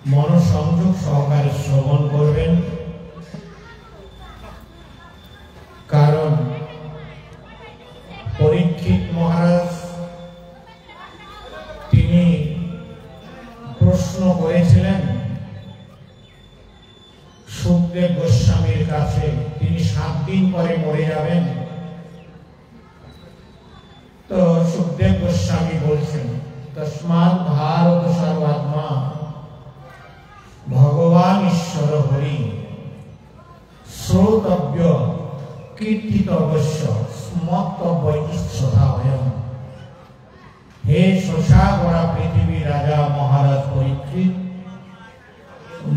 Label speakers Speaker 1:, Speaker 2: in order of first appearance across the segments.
Speaker 1: মনোসংযোগ সহকারে শ্রবণ করবেন, কারণ পরীক্ষিত মহারাজ তিনি প্রশ্ন করেছিলেন সুখদেব গোস্বামীর কাছে, তিনি 7 দিন পরে মরে যাবেন। তো সুখদেব গোস্বামী বলছেন, তস্মাৎ ভারত সর্বাত্মা ভগবান ঈশ্বর হরি শ্রোতব্য কীর্তিতব্য স্মর্তব্য ইচ্ছাভয়ম। হে শশাগরা পৃথিবী রাজা মহারাজ পরীক্ষিত,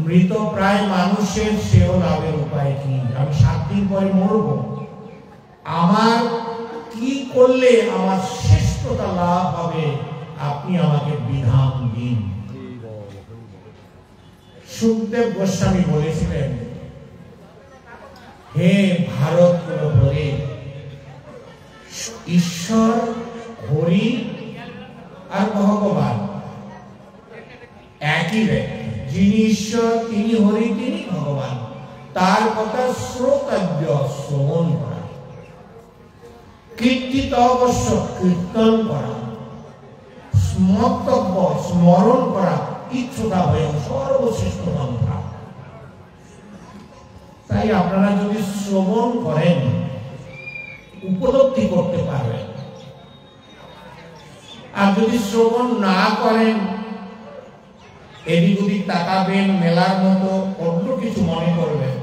Speaker 1: মৃত প্রায় মানুষের সেও লাভের উপায় কি? আমি 7 দিন পরে মরব, আমার কি করলে আমার শ্রেষ্ঠতা লাভ হবে, আপনি আমাকে বিধান দিন। সুখদেব গোস্বামী বলেছিলেন, হে ভারত কুলপতি, ঈশ্বর হরি আর ভগবান একই ব্যক্তি। যিনি ঈশ্বর তিনি হরি, তিনি ভগবান। তার কথা শ্রোতব্য শ্রবণ করা, কীর্তিত অবশ্য কীর্তন করা, স্মর্তব্য স্মরণ করা, ইচ্ছুতা ভয় সর্বশ্রেষ্ঠ মন্ত্র। তাই আপনারা যদি শ্রবণ করেন উপলব্ধি করতে পারবেন, আর যদি শ্রবণ না করেন এদিক ওদিক তাকাবেন, মেলার মতো অন্য কিছু মনে করবেন,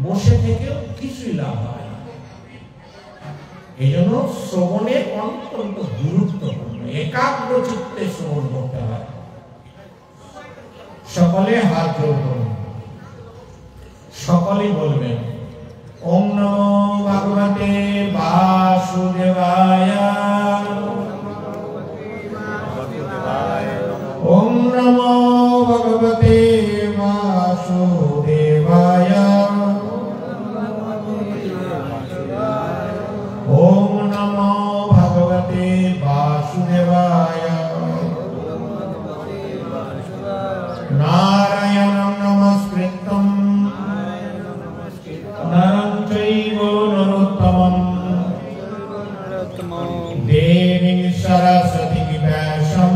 Speaker 1: বসে থেকেও কিছুই লাভ হয় না। এই জন্য শ্রবণে অত্যন্ত গুরুত্বপূর্ণ, একাগ্র চিত্তে শ্রবণ করতে হয়। সকলে হাত জোড় করুন, সকলে বলবেন ওম নমো ভগবতে বাসুদেবায়, ওম নমো ভগবতে বাসুদেবায়, ওম নমো ভগবতে বাসুদেবায়। নারায়ণং নমস্কৃত্যং নরং চৈব নরোত্তমং দেবীং সরস্বতীং ব্যাসং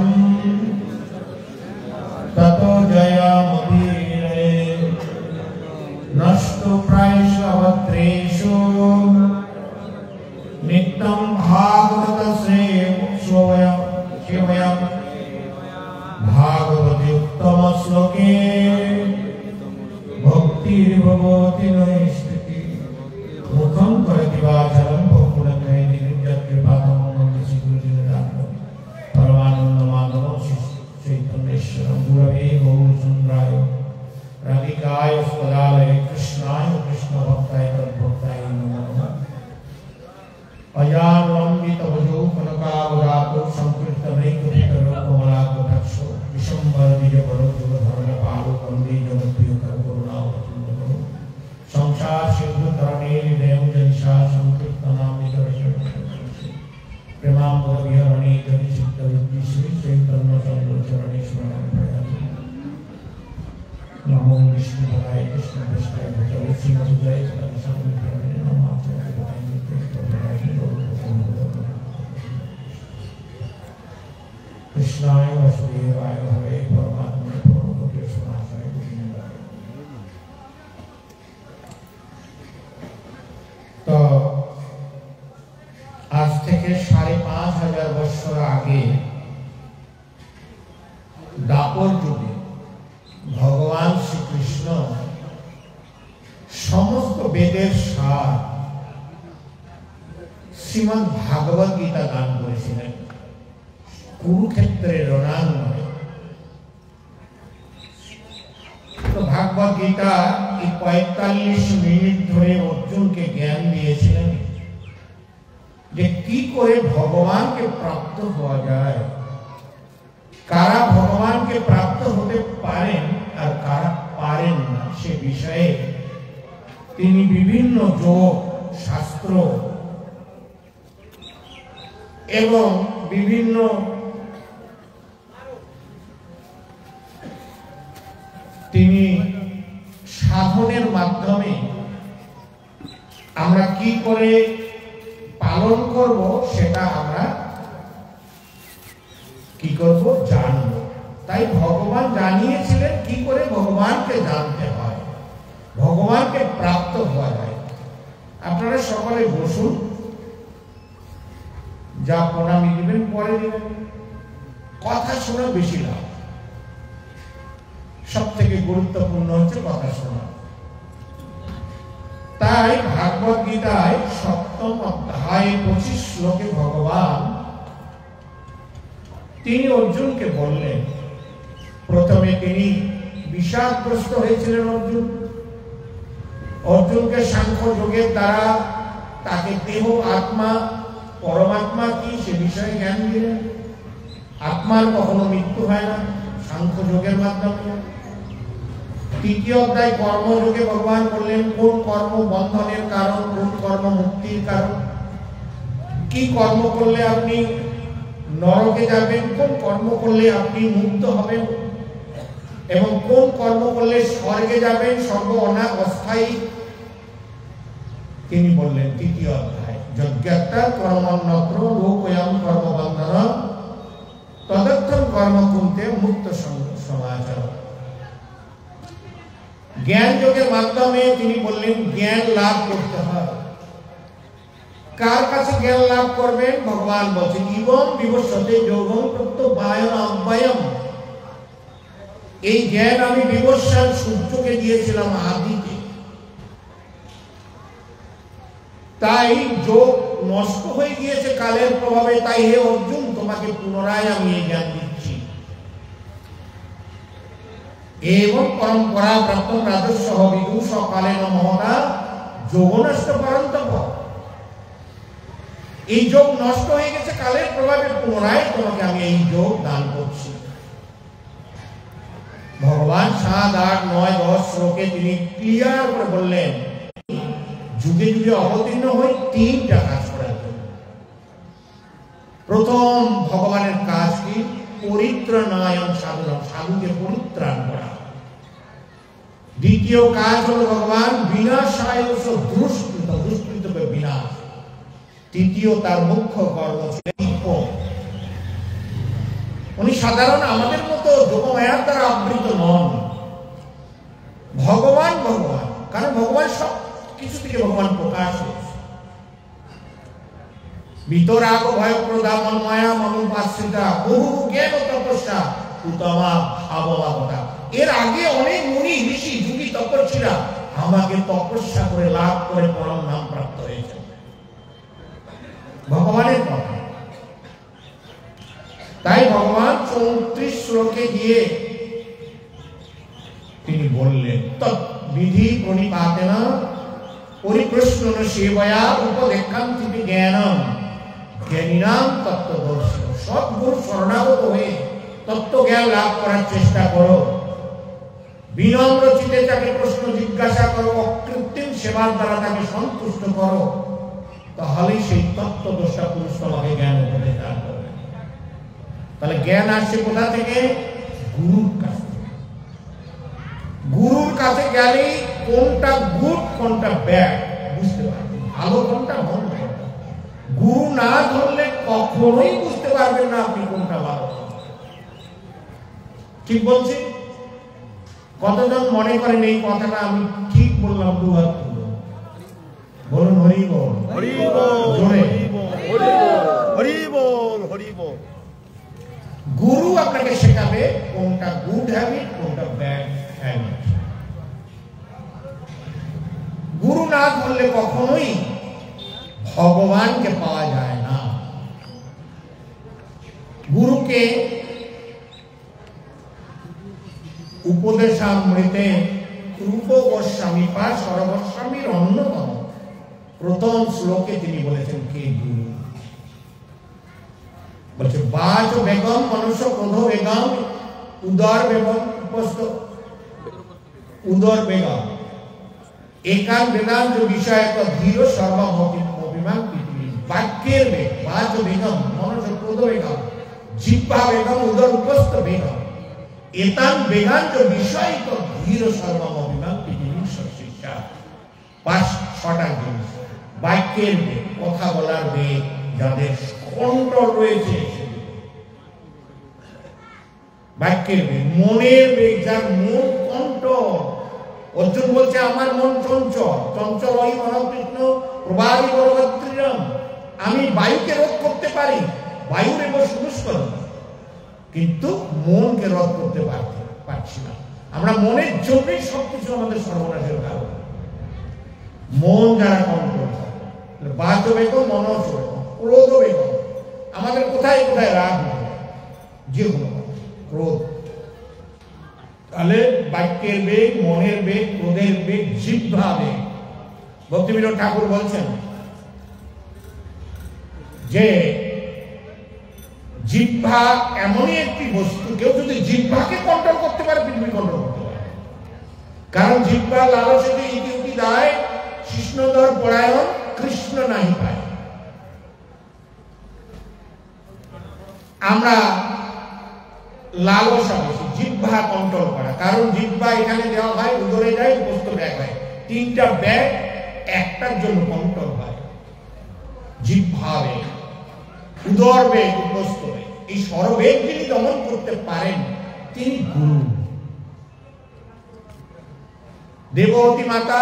Speaker 1: ততো জয়মুদীরয়ে। নষ্টু প্রায়শ অভদ্রেষু নিত্যং ভাগবত সেবয়াম ভাগবতে উত্তম শ্লোকে ভক্তির্ভবতি নৈষ্ঠিতি। মুখং করতি বাচালং ভক্তি কৃপাতম পরমানন্দ মাধব চৈতন্যেশ্বরম গুরবে গৌরচন্দ্রায় রাধিকায় সদালয়ে কৃষ্ণায় কৃষ্ণ ভক্তায় তদ্ভক্তায় নমো নমঃ। অজানলম্বিত ভুজৌ কনকাবদাতো সংকীর্তনৈকপিতরো কমলাকটাক্ষো বিশম্বর দ্বিজবরো যুগধর্ম পালো কন্দে জগৎপ্রিয় করুণাবতীর্ণ। সংসার সিন্ধু তরণে হৃদয়ং জনিষা সংকীর্তনামৃতরসে প্রেমাম্বর বিহরণে জনি চিত্ত বুদ্ধি শ্রী চৈতন্য চন্দ্র চরণে শরণাং প্রয়ামি। নমো বিষ্ণুপদায় কৃষ্ণপৃষ্ঠায় ভূতলে শ্রীমধুজয় সদানন্দে নমঃ। কৃষ্ণায় বাসুদেবায় হরে পরমাত্মনে পরমপুরুষায় গোবিন্দায়। তো আজ থেকে ৫,৫০০ বছর আগে দ্বাপর যুগে ভগবান শ্রীকৃষ্ণ সমস্ত বেদের সার শ্রীমদ্ ভাগবত গীতা দান করেছিলেন কুরুক্ষেত্রের রণাঙ্গনে। তো ভাগবত গীতা এই ৪৫ মিনিট ধরে অর্জুনকে জ্ঞান দিয়েছিলেন যে কি করে ভগবানকে প্রাপ্ত হওয়া যায়, কারা ভগবানকে প্রাপ্ত হতে পারেন আর কারা পারেন না, সে বিষয়ে তিনি বিভিন্ন যোগ শাস্ত্র এবং বিভিন্ন তিনি সাধনের মাধ্যমে আমরা কি করে পালন করব সেটা আমরা কি করব জানব। তাই ভগবান জানিয়েছিলেন কি করে ভগবানকে জানতে হয়, ভগবানকে প্রাপ্ত হওয়া যায়। আপনারা সকলে বসুন, যা প্রণামী দিবেন পরে দিবেন, কথা শোনা বেশি লাভ। সব থেকে গুরুত্বপূর্ণ হচ্ছে কথা শোনা। তাই ভাগবত গীতায় 7ম অধ্যায় 25 শ্লোকে ভগবান তিনি অর্জুনকে বললেন, প্রথমে তিনি বিষাদগ্রস্ত হয়েছিলেন অর্জুনকে সাংখ্য যোগের দ্বারা তাকে দেহ, আত্মা, পরমাত্মা কি সে বিষয়ে জ্ঞান দিলেন। আত্মার কখনো মৃত্যু হয় না, সাংখ্য যোগের মাধ্যমে। তৃতীয় অধ্যায় কর্মযোগে ভগবান বললেন কোন কর্ম বন্ধনের কারণ, কোন কর্ম মুক্তির কারণ, কি কর্ম করলে আপনি নরকে যাবেন, কোন কর্ম করলে আপনি মুক্ত হবেন, এবং কোন কর্ম করলে স্বর্গে যাবেন, স্বর্গ অস্থায়ী। তিনি বললেন তৃতীয় অধ্যায় যজ্ঞাত্তা কর্মন্নত্র লোকয়াম কর্মবন্ধন তদর্থম কর্ম কুন্তে মুক্ত সমাচার। জ্ঞান যোগের মাধ্যমে তিনি বললেন জ্ঞান লাভ করতে হয়। কার কাছে জ্ঞান লাভ করবেন? ভগবান বলছেন ইবং বিবস্বতে যোগং প্রত্যবায়ন অব্যয়ম। এই জ্ঞান আমি বিবস্বান সূর্যকে দিয়েছিলাম আদিতে। তাই যোগ নষ্ট হয়ে গিয়েছে কালের প্রভাবে, তাই হে অর্জুন তোমাকে পুনরায় আমি এই জ্ঞান দিচ্ছি। এবং পরম্পরা প্রাপ্ত রাজস্ব বিদুষ কালেন মহতা যোগ নষ্ট পরন্তপ। এই যোগ নষ্ট হয়ে গেছে কালের প্রভাবে, পুনরায় তোমাকে আমি এই যোগ দান করছি। ভগবান 7, 8, 9, 10 শ্লোকে তিনি ক্লিয়ার করে বললেন যুগে যুগে অবতীর্ণ হয়ে 3টা কাজ করার জন্য। প্রথম ভগবানের কাজ কি? পরিত্রাণায়ং সাধুনাম, সাধুকে পরিত্রাণ করা। দ্বিতীয় কাজ হলো ভগবান বিনাশায় দুষ্কৃতকে বিনাশ। তৃতীয় তার মুখ্য কর্ম ছিল উনি সাধারণ আমাদের মতো যোগমায়ার দ্বারা আবৃত নন। ভগবান ভগবান, কারণ ভগবান সব কিছু থেকে ভগবান প্রকাশ হয়েছে। বিতরাগ ভয় প্রদা মন্মায়া মনোপাশ্রিতা বহু জ্ঞান তপস্যা উত্তমা ভাববাগতা। এর আগে অনেক মুনি ঋষি যুগী তপস্বীরা আমাকে তপস্যা করে লাভ করে পরম নাম প্রাপ্ত হয়েছে। ভগবানের কথা। তাই ভগবান 34 শ্লোকে গিয়ে তিনি বললেন তদ্বিধি প্রণিপাতেন পরিপ্রশ্নন সেবয়া উপদেক্ষান্তি জ্ঞানম জ্ঞানীনাম তত্ত্বদর্শী। সদ্গুরু শরণাগত হয়ে তত্ত্ব জ্ঞান লাভ করার চেষ্টা করো। বিনম্র চিত্তে তাকে প্রশ্ন জিজ্ঞাসা করো, অকৃত্রিম সেবার দ্বারা তাকে সন্তুষ্ট করো, তাহলেই সেই তত্ত্বদর্শা পুরুষ তোমাকে জ্ঞান উপদেশ দান করবে। তাহলে জ্ঞান আসছে কোথা থেকে? গুরুর কাছ থেকে। গুরুর কাছে গেলে কোনটা গুড কোনটা ব্যাড বুঝতে পারবেন, ভালো কোনটা মন্দ কোনটা। গুরু না ধরলে কখনোই বুঝতে পারবেন না আপনি কোনটা ভালো। ঠিক বলছি? কতজন মনে করেন এই কথাটা আমি ঠিক বললাম? দুহাত বলুন হরি বল, হরি বল, জোরে হরি বল, হরি বল। গুরু আপনাকে শেখাবে কোনটা গুড হ্যাবিট কোনটা ব্যাড হ্যাবিট। গুরু না ধরলে কখনোই ভগবানকে পাওয়া যায় না। গুরুকে উপদেশামৃতে রূপ গোস্বামী বা সর্বস্বামীর অন্যতম প্রথম শ্লোকে তিনি বলেছেন কে গুরু। বলছে বাচ বেগম মনুষ্য ক্রোধ বেগম উদর বেগম উপস্থ উদর বেগম একান বেদান্ত বিষয়ক ধীর সর্বমতিমান পৃথিবী। বাক্যের বেগ বাচ বেগম মনুষ্য ক্রোধ বেগম জিহ্বা বেগম উদর উপস্থ বেগম, এতান বেগান্ত বিষয় তো ধীর সর্বমভিমান পৃথিবীর শিক্ষা। 5-6টা জিনিস, বাক্যের বেগ, কথা বলার বেগ, যাদের কন্ট্রোল রয়েছে, বাক্যের বেগ, মনের বেগ, যার মন কন্ট্রোল। অর্জুন বলছে আমার মন চঞ্চল, চঞ্চল ওই মনকৃষ্ণ প্রবাহী বলবত্রীরম। আমি বায়ুকে রোধ করতে পারি, বায়ুর এবং সুদুষ্কর, কিন্তু মনকে রোধ করতে পারছি না। আমরা মনের জন্যই সবকিছু আমাদের সর্বনাশের কারণ। মন যারা কন্ট্রোল করে, বাচ বেগম, মনস বেগম, ক্রোধ বেগম, আমাদের কোথায় কোথায় রাগ, যে কোনো ক্রোধ। তাহলে বাক্যের বেগ, মনের বেগ, ক্রোধের বেগ, জিহ্বা বেগ। ভক্তিবিনোদ ঠাকুর বলছেন যে জিহ্বা এমনই একটি বস্তু, কেউ যদি জিহ্বাকে কন্ট্রোল করতে পারে, পৃথিবী কন্ট্রোল করতে পারে। কারণ জিহ্বা লালসেতে ইতি দায়, কৃষ্ণধর পরায়ণ কৃষ্ণ নাহি পায়। আমরা লালসা বেশি, জিহ্বা কন্ট্রোল করা। কারণ জিহ্বা এখানে দেওয়া হয়, উদরে যায়, উপস্থ ব্যাগ হয়, 3টা ব্যাগ একটার জন্য কন্ট্রোল হয়। জিহ্বা বেগ, উদর বেগ, উপস্থ বেগ, এই সর্বেগ যিনি দমন করতে পারেন তিনি গুরু। দেবতী মাতা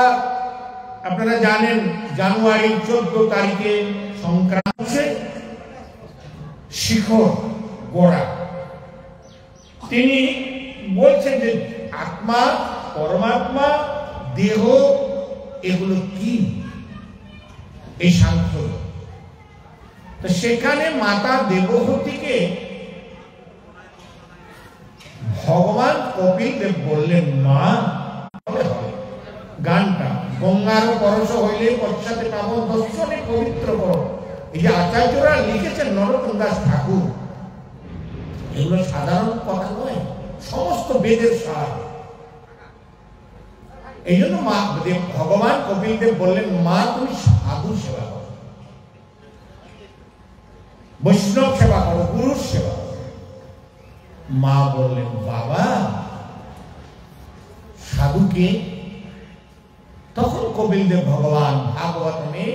Speaker 1: আপনারা জানেন, জানুয়ারি 14 তারিখে সংক্রান্তি, শিখর গোড়া। তিনি বলছেন যে আত্মা, পরমাত্মা, দেহ এগুলো কি, এই সাংখ্য। তো সেখানে মাতা দেবহূতিকে ভগবান কপিল দেব বললেন, মা গানটা গঙ্গার পরশ হইলে পশ্চাতে পাব দর্শনে পবিত্র করো। এই যে আচার্যরা লিখেছেন, নরোত্তম দাস ঠাকুর, এগুলো সাধারণ কথা নয়, সমস্ত বেদের সার। এই জন্য মা ভগবান কপিল দেব বললেন, মা তুমি সাধু সেবা করো, বৈষ্ণব সেবা করো, গুরুর সেবা করো। মা বললেন, বাবা সাধুকে? তখন কপিল দেব ভগবান ভাগবতমে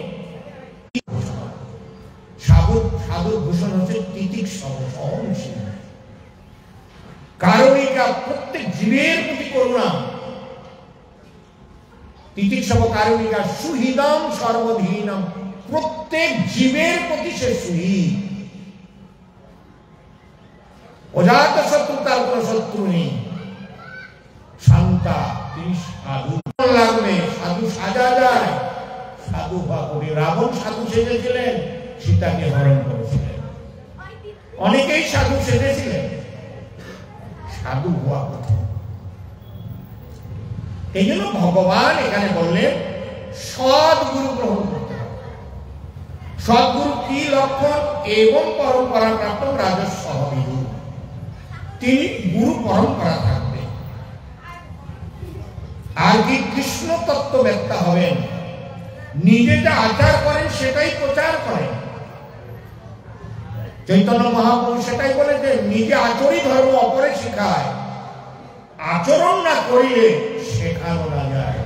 Speaker 1: সাধুর ভূষণ হচ্ছে তিতিক্ষব, সহনশীল, কারণিকা, প্রত্যেক জীবের প্রতি করুণা। তিতিক্ষব কারণিকা, সুহৃদম সর্বধীনম, প্রত্যেক জীবের প্রতি সে সুহৃদ। অজাত শত্রু, তার কোন শত্রু নেই, শান্তা, তিনি সাধু। লাগলে সাধু সাজা যায়, সাধু হওয়া কবি। রাবণ সাধু সেজেছিলেন, সীতাকে হরণ করেছিলেন। অনেকেই সাধু সেজেছিলেন, সাধু হওয়া কঠিন। এই জন্য ভগবান এখানে বললেন সদ্গুরু গ্রহণ করতে হবে। সদ্গুরু কি লক্ষণ? এবং পরম্পরা প্রাপ্ত রাজস্ব বিদু, তিনি গুরু পরম্পরা থাকবে। আর কি কৃষ্ণ তত্ত্ববেত্তা হবেন, নিজে যা আচার করেন সেটাই প্রচার করেন। চৈতন্য মহাপ্রভু সেটাই বলে যে নিজে আচরি ধর্ম অপরে শেখায়, আচরণ না করিলে শেখানো না যায়।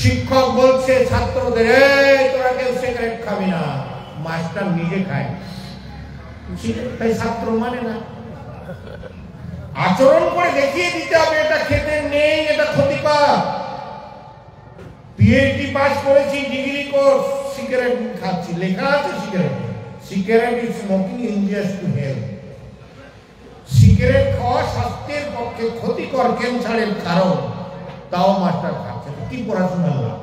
Speaker 1: শিক্ষক বলছে ছাত্রদের, তোরা কেউ সিগারেট খাবি না, মাস্টার নিজে খায়, তাই ছাত্র মানে না। আচরণ করে দেখিয়ে দিতে হবে এটা খেতে নেই, এটা ক্ষতিকর। পিএইচডি পাস করেছি, ডিগ্রি কোর্স, সিগারেট খাচ্ছি, লেখা আছে cigarette, cigarette is smoking injurious to health. Cigarette খাওয়া স্বাস্থ্যের পক্ষে ক্ষতিকর, ক্যান্সারের কারণ, তাও মাস্টার খাচ্ছে। কি পড়াশোনা লাভ?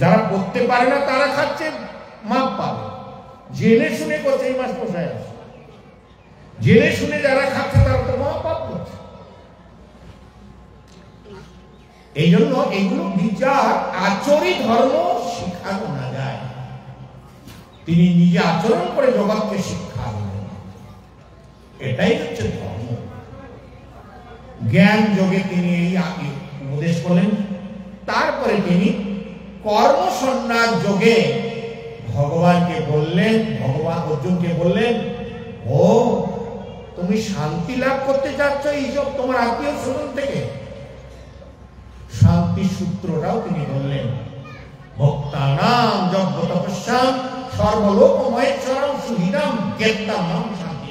Speaker 1: যারা পড়তে পারে না তারা খাচ্ছে, মাপ পাবে। জেনে শুনে করছে, এই মাস মশাই আছে, জেনে শুনে যারা খাচ্ছে তারা তো মহাপাপ করছে। এই জন্য এগুলো বিচার, আচরি ধর্ম শিখানো না যায়। তিনি নিজে আচরণ করে জগৎকে শিক্ষা দিলেন, এটাই হচ্ছে ধর্ম। জ্ঞান যোগে তিনি এই উপদেশ করলেন। তারপরে তিনি কর্ম সন্ন্যাস যোগে ভগবানকে বললেন, ভগবান অর্জুনকে বললেন, ও তুমি শান্তি লাভ করতে চাচ্ছ এইসব তোমার আত্মীয় স্বজন থেকে? শান্তি সূত্রটাও তিনি বললেন, ভক্তানাম যজ্ঞ তপস্যাম সর্বলোকমহেশ্বরম সুহৃদম জ্ঞাতাম শান্তি।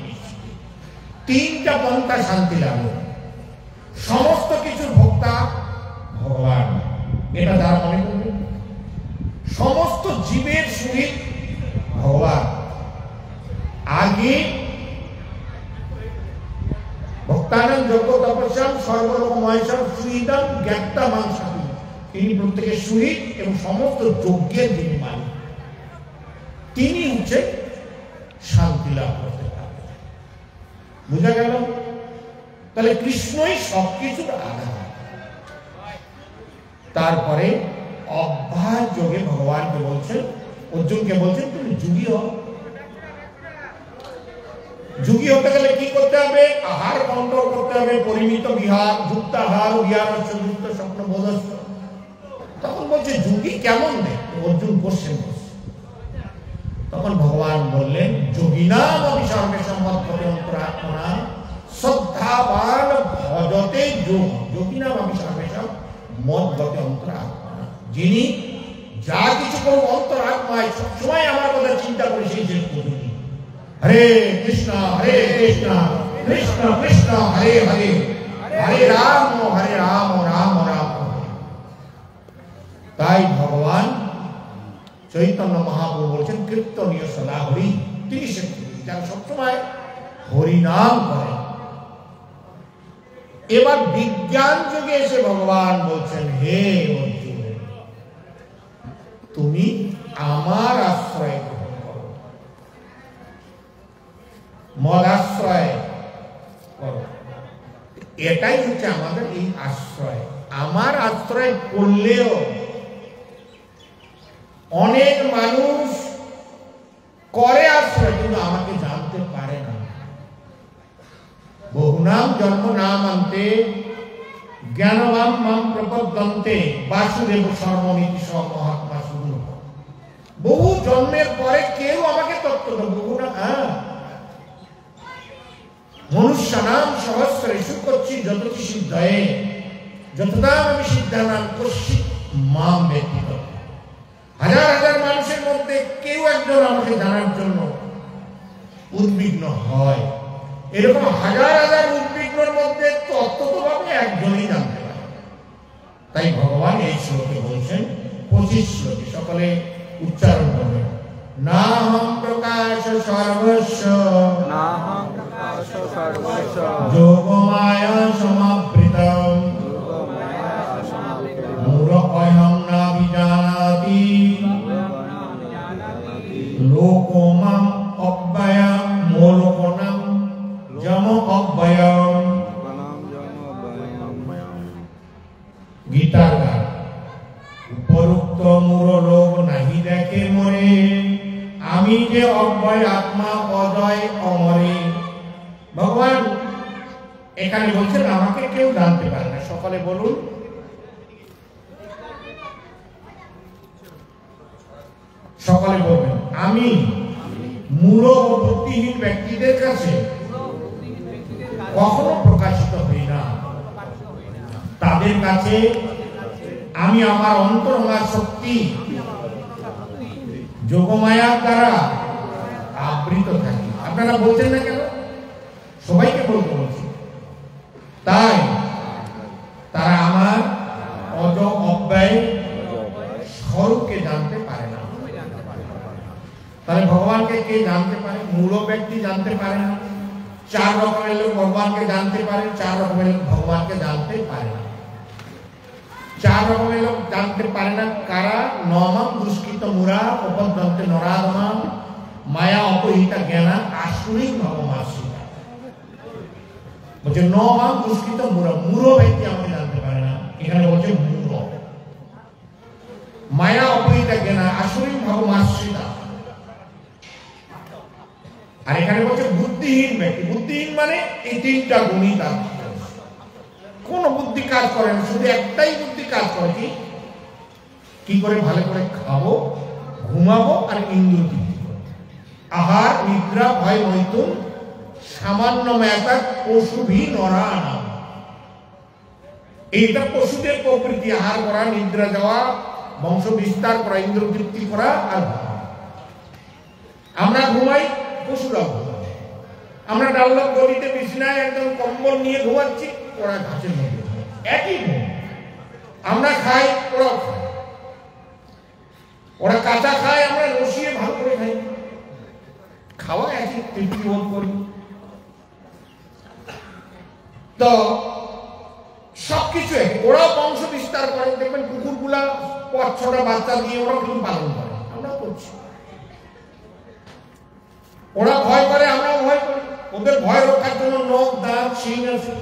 Speaker 1: তিনটা পন্থা শান্তি লাভ। সমস্ত কিছুর ভোক্তা ভগবান, এটা যারা মনে করবেন, সমস্ত জীবের সহিত ভগবান। আগে ভক্তানাম যজ্ঞ তপস্যাম সর্বলোকমহেশ্বরম সুহৃদম জ্ঞাতাম শান্তি। তিনি প্রত্যেকের সুহৃদ এবং সমস্ত যজ্ঞের যিনি মালিক, তিনি হচ্ছেন শান্তি লাভ করতে পারবেন। বুঝা গেল? তাহলে কৃষ্ণই সবকিছুর আধার। তারপরে অভ্যাস যোগে ভগবানকে বলছেন, অর্জুনকে বলছেন তুমি যোগী হও। যোগী হতে গেলে কি করতে হবে? আহার কন্ট্রোল করতে হবে, পরিমিত বিহার, যুক্ত আহার, বিহারস্য যুক্ত স্বপ্ন বোধস্য। তখন বলছে যোগী কেমন দেখ? অর্জুন কোশ্চেন করছে। তখন ভগবান বললেন, যোগিনাম অপি সর্বেষাং মদ্গতে অন্তরাত্মনা শ্রদ্ধাবান ভজতে যোগ। যোগিনাম অপি সর্বেষাং মদ্গতে অন্তরাত্মনা, যিনি যা কিছু করুক অন্তরাত্মায় সবসময় আমার কথা চিন্তা করে সেই শেষ পর্যন্ত হরে কৃষ্ণ কৃষ্ণ কৃষ্ণ হরে হরে, হরে রাম রাম রাম। তাই ভগবান চৈতন্য মহাপ্রভু বলছেন কীর্তনীয় সদা হরি। তিনি যারা সবসময় হরিনাম করেন। এবার বিজ্ঞান যুগে এসে ভগবান বলছেন, হে অর্জুন, তুমি আমার আশ্রয় গ্রহণ করো, মদ আশ্রয় করো। এটাই হচ্ছে আমাদের এই আশ্রয়। আমার আশ্রয় করলেও অনেক মানুষ করে আশ্রয়, কিন্তু আমাকে জানতে পারে না। বহুনাম জন্ম নাম আনতে জ্ঞানবান মাম প্রপদ্যন্তে বাসুদেব সর্বমিতি সব মহাত্মা শুরু। বহু জন্মের পরে কেউ আমাকে তত্ত্ব বহু না। মনুষ্য নাম সহস্রেষু করছি যতটি সিদ্ধয়ে যতদাম আমি সিদ্ধানাম করছি মাম ব্যক্তিগত। হাজার হাজার মানুষের মধ্যে কেউ একজন আমাকে জানার জন্য উদ্বিগ্ন হয়। এরকম হাজার হাজার উদ্বিগ্নের মধ্যে তত্ত্বভাবে একজনই জানতে পারে। তাই ভগবান এই শ্লোকে বলছেন, 25 শ্লোকে সকলে উচ্চারণ করবেন, নাহং প্রকাশ সর্বস্ব যোগমায়া সমাবৃতম মূঢ়োऽহং ন বিজানাতি লোকমাম অব্যয়ম মোলোকনাম যম অব্যয়ম। গীতার গান, উপরোক্ত মূঢ় লোক নাহি দেখে মরে, আমি যে অব্যয় আত্মা অজয় অমরে। ভগবান এখানে বলছেন আমাকে কেউ জানতে পারে না। সকলে বলুন, সকলে বলবেন, আমি মূঢ় ও বুদ্ধিহীন ব্যক্তিদের কাছে কখনো প্রকাশিত হই না। তাদের কাছে আমি আমার অন্তরঙ্গা শক্তি যোগমায়ার দ্বারা আবৃত থাকি। আপনারা বলছেন না কেন? সবাইকে বলতে বলছি। তাই তারা আমার অজ অব্যয় স্বরূপকে জানতে পারে না। তাহলে ভগবানকে কে জানতে পারে? মূঢ় ব্যক্তি জানতে পারে না। 4 রকমের লোক ভগবানকে জানতে পারে, 4 রকমের লোক ভগবানকে জানতে পারে না। 4 রকমের লোক জানতে পারে না কারা? নমাম দুষ্কৃত মুরা উপদ্রন্তে নরাধমা মায়া অপহিতা জ্ঞানা আসুরিক ভগবাসিতা। বলছে নমাম দুষ্কৃত মুরা, মূঢ় ব্যক্তি আমাকে জানতে পারে না। এখানে বলছে মূঢ়। মায়া অপহিতা জ্ঞানা আসুরিক ভগবাসিতা। আর এখানে বলছে বুদ্ধিহীন ব্যক্তি। বুদ্ধিহীন মানে এই 3টা গুণই তার, কোন বুদ্ধি কাজ করে না, শুধু একটাই বুদ্ধি কাজ করে, কি করে ভালো করে খাবো, ঘুমাবো আর ইন্দ্রিয় তৃপ্তি করবো। আহার নিদ্রা ভয় মৈথুন সামান্য একটা পশুভি নরা নাম। এইটা পশুদের প্রকৃতি, আহার করা, নিদ্রা যাওয়া, বংশ বিস্তার করা, ইন্দ্র তৃপ্তি করা আর আমরা ঘুমাই, পশুরা ঘুমাই। আমরা ডাল্লক গলিতে বিছানায় একদম কম্বল নিয়ে ঘুমাচ্ছি, ওরা ঘাসের মধ্যে একই ঘুম। আমরা খাই, ওরাও খায়। ওরা কাঁচা খায়, আমরা রসিয়ে ভালো করে খাই। খাওয়া একই, তৃপ্তি বোধ করি। তো সবকিছু একই। ওরাও বংশ বিস্তার করে। দেখবেন কুকুরগুলা 5-6টা বাচ্চা দিয়ে ওরাও কিন্তু পালন করে, আমরা করছি। ওরা ভয় করে, আমরাও ভয় করি। ওদের ভয় রক্ষার জন্য নখ, দাঁত, শিং আছে।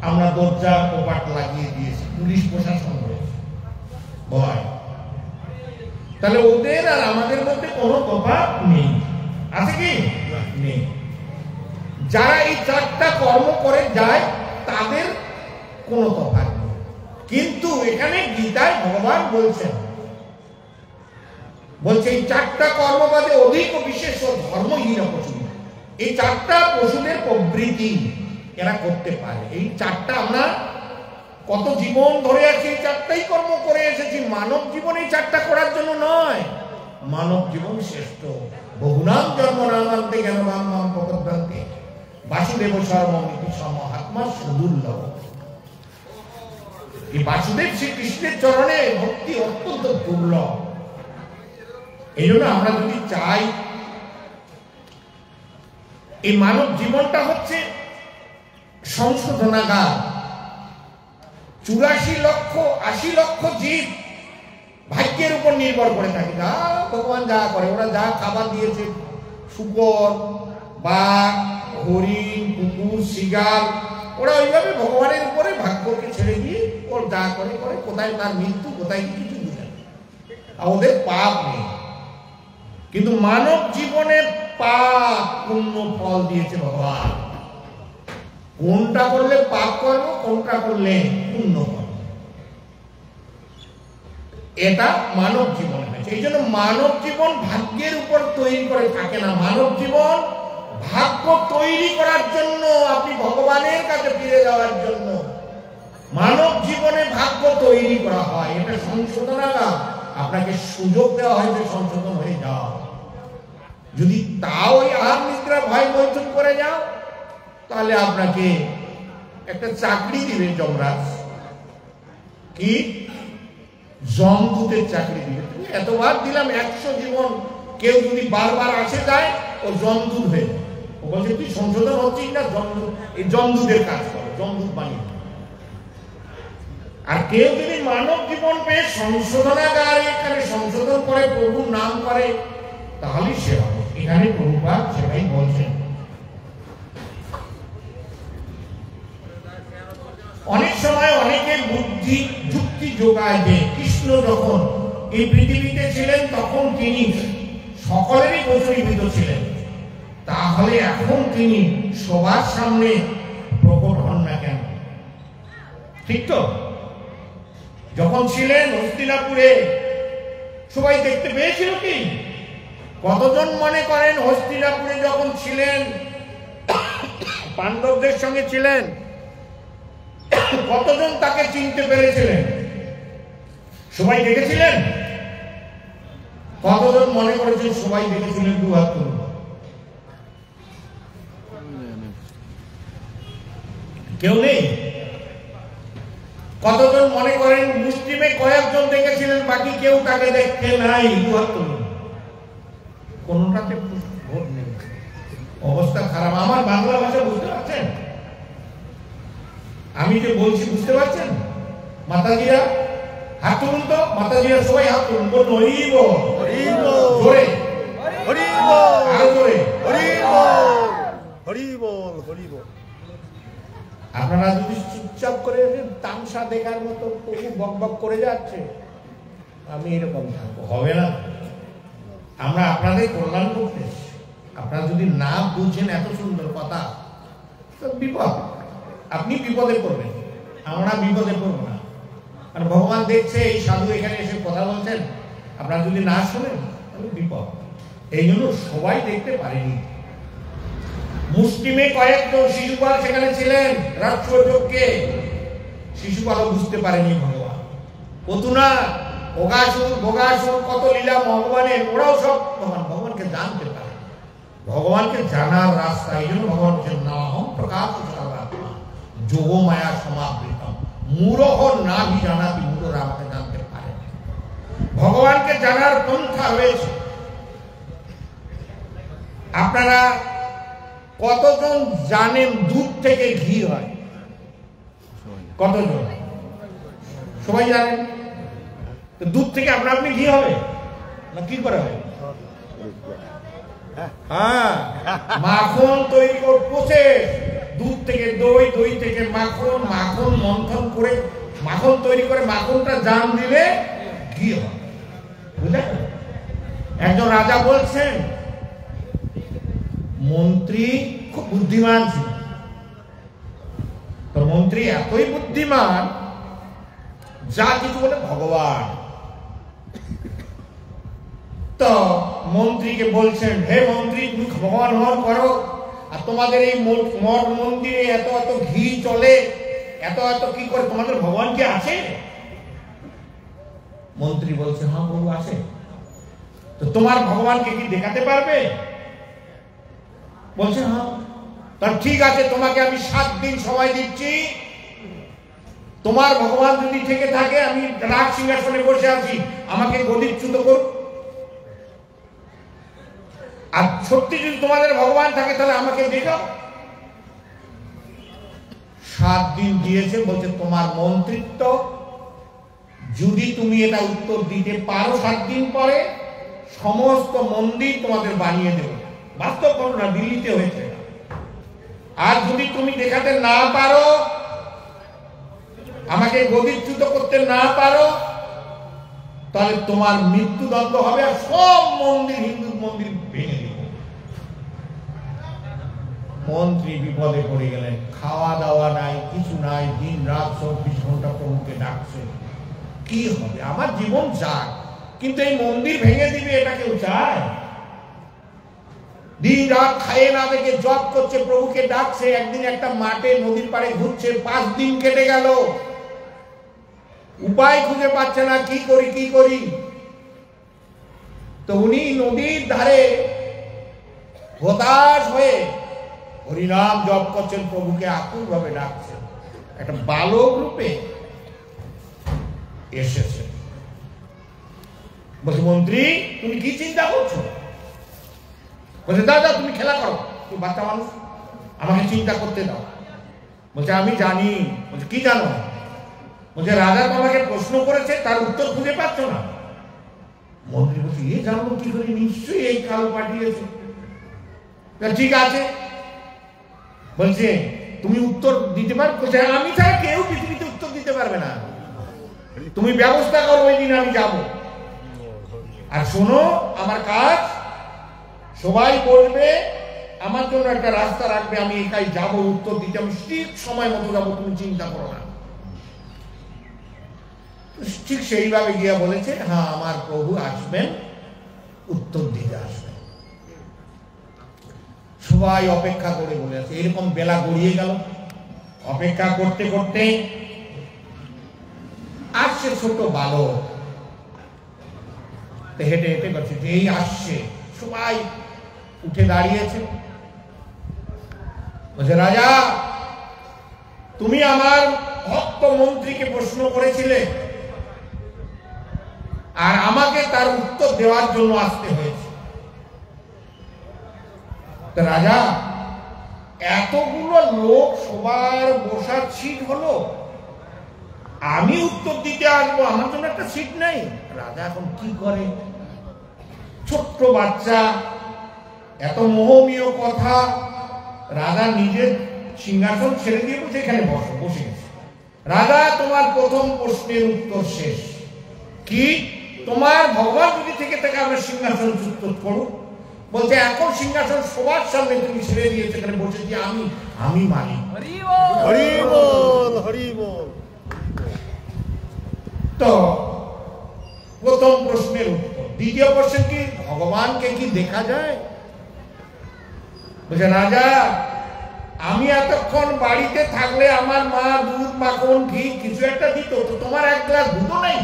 Speaker 1: আমরা দরজা কপাট লাগিয়ে দিয়েছি, পুলিশ প্রশাসন রয়েছে, ভয়। তাহলে ওদের আর আমাদের মধ্যে কোনো তফাৎ নেই, আছে কি? নেই। যারা এই 4টা কর্ম করে যায় তাদের কোনো তফাৎ নেই। কিন্তু এখানে গীতায় ভগবান বলছেন, বলছে এই 4টা কর্মবাদে অধিক বিশেষ ধর্মহীন পশু। এই 4টা পশুদের প্রবৃত্তি এরা করতে পারে। এই 4টা আমরা কত জীবন ধরে আছি, এই 4টাই কর্ম করে এসেছি। মানব জীবন এই 4টা করার জন্য নয়। মানব জীবন শ্রেষ্ঠ। বহুনাম জন্ম নামান্তে জ্ঞানবান নাম প্রপদ্যন্তে বাসুদেব সর্বমিতি সমহাত্মা সুদুর্লভ। এই বাসুদেব শ্রীকৃষ্ণের চরণে ভক্তি অত্যন্ত দুর্লভ। এই জন্য আমরা যদি চাই, এই মানব জীবনটা হচ্ছে সংশোধনাগার। 84 লক্ষ 80 লক্ষ জীব ভাগ্যের উপর নির্ভর করে থাকে। যা ভগবান যা করে, ওরা যা খাবার দিয়েছে, শুকর, বাঘ, হরিণ, কুকুর, শিগাল, ওরা ওইভাবে ভগবানের উপরে ভাগ্যকে ছেড়ে দিয়ে ওর যা করে করে। কোথায় তার মৃত্যু, কোথায় কিছু বুঝে, আর ওদের পাপ নেই। কিন্তু মানব জীবনে পাপ পুণ্য ফল দিয়েছে ভগবান। কোনটা করলে পাপ কর্ম, কোনটা করলে পুণ্য কর্ম, এটা মানব জীবন হয়েছে। এই জন্য মানব জীবন ভাগ্যের উপর তৈরি করে থাকে না। মানব জীবন ভাগ্য তৈরি করার জন্য, আপনি ভগবানের কাছে ফিরে যাওয়ার জন্য মানব জীবনে ভাগ্য তৈরি করা হয়। এটা সংশোধনাগার। আপনাকে সুযোগ দেওয়া হয় যে সংশোধন হয়ে যাও। যদি তাও ওই আহার নিদ্রা ভয় বৈঠক করে যাও, তাহলে আপনাকে একটা চাকরি দিবে যমরাজ। কি? যমদূতের চাকরি দিবে। তুমি এতবার দিলাম 100 জীবন, কেউ যদি বারবার আসে যায়, ও যমদূত হয়ে যায়। ও বলছে তুই সংশোধন হচ্ছিস না, যমদূত, এই যমদূতের কাজ করো, যমদূত বানিয়ে। আর কেউ যদি মানব জীবন পেয়ে সংশোধনাগার এখানে সংশোধন করে, প্রভুর নাম করে, তাহলে সে হবে। এখানে প্রভুপাদ সেটাই বলছেন। অনেক সময় অনেকের বুদ্ধি যুক্তি যোগায় যে কৃষ্ণ যখন এই পৃথিবীতে ছিলেন তখন তিনি সকলেরই প্রচলিত ছিলেন, তাহলে এখন তিনি সবার সামনে প্রকট হন না কেন? ঠিক তো? যখন ছিলেন হস্তিনাপুরে সবাই দেখতে পেয়েছিল কি? কতজন মনে করেন হস্তিনাপুরে যখন ছিলেন, পাণ্ডবদের সঙ্গে ছিলেন, কতজন তাকে চিনতে পেরেছিলেন? সবাই দেখেছিলেন? কতজন মনে করেছেন সবাই দেখেছিলেন? 2 হাত তুলুন। কেউ নেই? কতজন মনে করেন মুসলিমে কয়েকজন দেখেছিলেন, বাকি কেউ তাকে দেখতে নাই? 2 হাত তুলুন। কোনটাতে ভোট নেই। অবস্থা খারাপ। আমার বাংলা ভাষা বুঝতে পারছেন? আমি যে বলছি বুঝতে পারছেন? মাতাজিরা হাত তুলুন তো। মাতাজিরা সবাই হাত তুলুন। বলুন হরি বল, হরি বল, জোরে হরি বল, আরো জোরে হরি বল, হরি বল, হরি বল। আপনারা যদি চুপচাপ করে তামসা দেখার মতো প্রভু বকবক করে যাচ্ছে, আমি এরকম থাকবো, হবে না। আমরা আপনাদের কল্যাণ করতে, আপনারা যদি না বুঝেন এত সুন্দর কথা, তো বিপদ। আপনি বিপদে পড়বেন, আমরা বিপদে পড়ব না। আর ভগবান দেখছে এই সাধু এখানে এসে কথা বলছেন, আপনারা যদি না শুনেন তাহলে বিপদ। এই জন্য সবাই দেখতে পারেনি। মুসলিমে কয়েকজন শিশুপাল সেখানে ছিলেন রাজসৈন্যকে। শিশুপালও বুঝতে পারেনি ভগবান। পতুনা, ভোগাসুর কত লীলা ভগবানের, ওরাও সব ভগবানকে জানতে পারে। ভগবানকে জানার রাস্তা, এই জন্য ভগবান বলছেন নাহম প্রকাশ সর্বাত্মা যোগ মায়া সমাবৃতম মূঢ় না ভি জানাতি মূঢ়রা আমাকে জানতে পারে। ভগবানকে জানার পন্থা রয়েছে। আপনারা কতজন জানেন দুধ থেকে ঘি হয়? কতজন? সবাই জানেন। তো দুধ থেকে আপনা আপনি ঘি হবে না কি করে হবে? হ্যাঁ, মাখন তৈরি করছে। দুধ থেকে দই, দই থেকে মাখন, মাখন মন্থন করে মাখন তৈরি করে মাখনটা জান দিলে ঘি হয়। বুঝলেন? একজন রাজা বলছেন, মন্ত্রী খুব বুদ্ধিমান ছিল। তো মন্ত্রী এতই বুদ্ধিমান, যা কিছু বলে ভগবান। তো মন্ত্রীকে বলছেন, হে মন্ত্রী, তুমি ভগবান ভগবান করো, আর তোমাদের এই মঠ মন্দিরে এত এত ঘি চলে, এত এত কি করে, তোমাদের ভগবান কি আছে? মন্ত্রী বলছে, হ্যাঁ প্রভু আছে। তো তোমার ভগবানকে কি দেখাতে পারবে? বলছে হ্যাঁ। তাহলে ঠিক আছে, তোমাকে আমি 7 দিন সময় দিচ্ছি। তোমার ভগবান যদি থেকে থাকে, আমি রাজ সিংহাসনে বসে আছি, আমাকে গদিচ্যুত করো। আর সত্যি যদি তোমাদের ভগবান থাকে, তাহলে আমাকে দেখাও। 7 দিন দিয়েছে। বলছে তোমার মন্ত্রিত্ব, যদি তুমি এটা উত্তর দিতে পারো 7 দিন পরে, সমস্ত মন্দির তোমাদের বানিয়ে দেব। বাস্তব ঘটনা, দিল্লিতে হয়েছে। আর যদি তুমি দেখাতে না পারো, আমাকে গদিচ্যুত করতে না পারো, তাহলে তোমার মৃত্যুদণ্ড হবে, আর সব মন্দির, হিন্দু মন্দির ভেঙে দেব। মন্ত্রী বিপদে পড়ে গেলেন। খাওয়া দাওয়া নাই, কিছু নাই, দিন রাত 24 ঘন্টা প্রভুকে ডাকছে। কি হবে? আমার জীবন যাক, কিন্তু এই মন্দির ভেঙে দিবে, এটা কেউ চায়? দিন রাত খায়ে না দেখে জপ করছে, প্রভুকে ডাকছে। একদিন একটা মাঠে নদীর পাড়ে ঘুরছে, 5 দিন কেটে গেল, উপায় খুঁজে পাচ্ছে না, কি করি কি করি। তো উনি নদীর ধারে হতাশ হয়ে হরিনাম জপ করছেন, প্রভুকে আকুল ভাবে ডাকছেন। একটা বালক রূপে এসেছে। বলছে, মন্ত্রী তুমি কি চিন্তা করছো? বলছে, দাদা তুমি খেলা করো, তুমি বাচ্চা মানুষ, আমাকে চিন্তা করতে দাও। বলছে, আমি জানি। বলছে, কি জানো? বলছে, রাজা তোমাকে প্রশ্ন করেছে, তার উত্তর খুঁজে পাচ্ছ না। মন্ত্রী বলছে, এ জানবো কি করে? নিশ্চয়ই এই কালো পাঠিয়েছে। ঠিক আছে। বলছে, তুমি উত্তর দিতে পারো? বলছে, আমি ছাড়া কেউ পৃথিবীতে উত্তর দিতে পারবে না। তুমি ব্যবস্থা করো, ওই দিন আমি যাব। আর শোনো, আমার কাজ, সবাই বলবে, আমার জন্য একটা রাস্তা রাখবে, আমি একাই যাবো উত্তর দিতে, আমি ঠিক সময় মতো যাবো, তুমি চিন্তা করো না। ঠিক সেইভাবে গিয়া বলেছে, হ্যাঁ আমার প্রভু আসবেন, উত্তর দিতে আসবেন। সবাই অপেক্ষা করে বলে আছে। এরকম বেলা গড়িয়ে গেল। অপেক্ষা করতে করতে আসছে ছোট বালক, হেঁটে হেঁটে করছে, এই আসছে। সবাই উঠে দাঁড়িয়েছে। বলছে, রাজা তুমি আমার ভক্ত মন্ত্রীকে প্রশ্ন করেছিলে, আর আমাকে তার উত্তর দেওয়ার জন্য আসতে হয়েছে। রাজা, এতগুলো লোক সবার বসার সিট হলো, আমি উত্তর দিতে আসবো, আমার জন্য একটা সিট নাই। রাজা এখন কি করে? ছোট্ট বাচ্চা, এত মোহনীয় কথা। রাজা নিজের সিংহাসন ছেড়ে দিয়ে বসে, এখানে বসো, বসে গেছে। রাজা, তোমার প্রথম প্রশ্নের উত্তর শেষ। কি? তোমার ভগবান যদি থেকে থাকে, আমরা সিংহাসন উত্তর করো। বলছে, এখন সিংহাসন সবার সামনে তুমি ছেড়ে দিয়েছো, এখানে বসেছি আমি মালিক।
Speaker 2: হরি বল, হরি বল।
Speaker 1: তো প্রথম প্রশ্নের উত্তর। দ্বিতীয় প্রশ্ন কি? ভগবানকে কি দেখা যায়? বলছে রাজা, আমি এতক্ষণ বাড়িতে থাকলে আমার মা দুধ মাখন ঘি কিছু একটা দিত, তো তোমার এক গ্লাস দুধও নেই?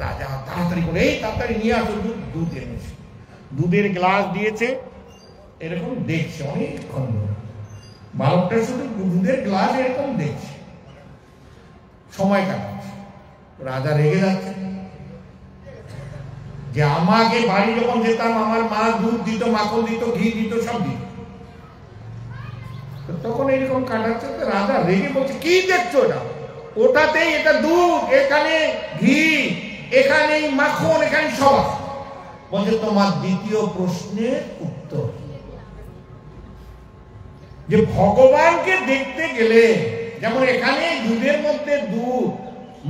Speaker 1: রাজা তাড়াতাড়ি করে, এই তাড়াতাড়ি নিয়ে আসো দুধ। দুধ এনেছে, দুধের গ্লাস দিয়েছে, এরকম দেখছে অনেকক্ষণ ধরে। বালকটা শুধু দুধের গ্লাস এরকম দেখছে, সময় কাটাচ্ছে। রাজা রেগে যাচ্ছে যে আমাকে বাড়ি যখন যেতাম আমার মা দুধ দিত, মাখন দিত, ঘি দিত, সব দিত, তখন এরকম কাটাচ্ছে। রাজা রেগে বলছে, কি দেখছো এটা? ওটাতেই এটা দুধ, এখানে ঘি, এখানে মাখন, এখানে সব আছে। বলছে তোমার দ্বিতীয় প্রশ্নের উত্তর, যে ভগবানকে দেখতে গেলে যেমন এখানে দুধের মধ্যে দুধ,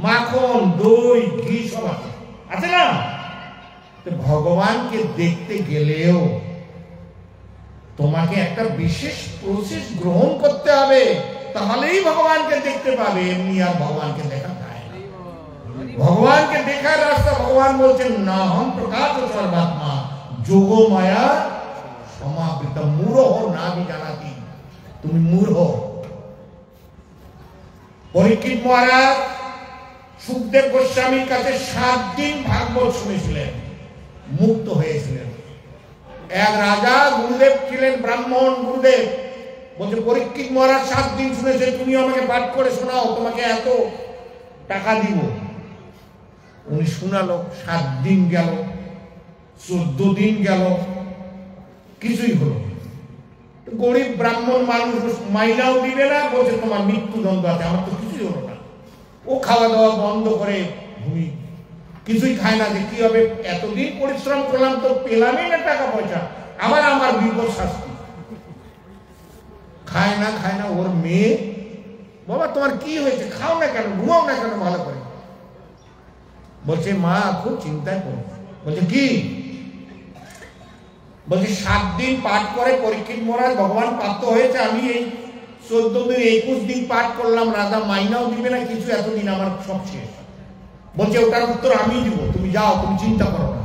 Speaker 1: মাখন, দই, ঘি সব আছে, আছে না? ভগবানকে দেখতে গেলেও তোমাকে একটা বিশেষ প্রসেস গ্রহণ করতে হবে, তাহলেই ভগবানকে দেখতে পাবে। এমনি আর ভগবানকে দেখা যায় না। ভগবানকে দেখার রাস্তা, ভগবান বলছেন না হম প্রকাশ সর্বাত্মা যোগ মায়া সমাবৃত মূঢ় না বি জানাতি, তুমি মূঢ়। পরীক্ষিত মহারাজ সুখদেব গোস্বামীর কাছে 7 দিন ভাগবত শুনেছিলেন, মুক্ত হয়েছিলেন। এক রাজা গুরুদেব ছিলেন, ব্রাহ্মণ গুরুদেব, বলছে পরীক্ষিত মহারাজ 7 দিন শুনেছে, তুমি আমাকে পাঠ করে শোনাও, তোমাকে এত টাকা দিব। উনি শোনালো। 7 দিন গেল, 14 দিন গেল, কিছুই হলো। গরিব ব্রাহ্মণ মানুষ, মাইনাও দিবে না, বলছে তোমার মৃত্যুদণ্ড আছে। আমার তো কিছুই হলো না। ও খাওয়া দাওয়া বন্ধ করে ঘুমি, কিছুই খায় না। যে কি হবে, এতদিন পরিশ্রম করলাম তো পেলামই না টাকা পয়সা, আবার আমার বিপদ শাস্তি। খায় না। ওর মেয়ে, বাবা তোমার কি হয়েছে, খাও না কেন, ঘুমাও না কেন ভালো করে? বলছে মা খুব চিন্তায় পড়ে। বলছে কি? বলছে 7 দিন পাঠ করে পরীক্ষিত মহারাজ ভগবান প্রাপ্ত হয়েছে, আমি এই 14 দিন 21 দিন পাঠ করলাম, রাজা মাইনাও দিবে না কিছু, এতদিন আমার সব শেষ। বলছে ওটার উত্তর আমি দিব, তুমি যাও, তুমি চিন্তা করো না।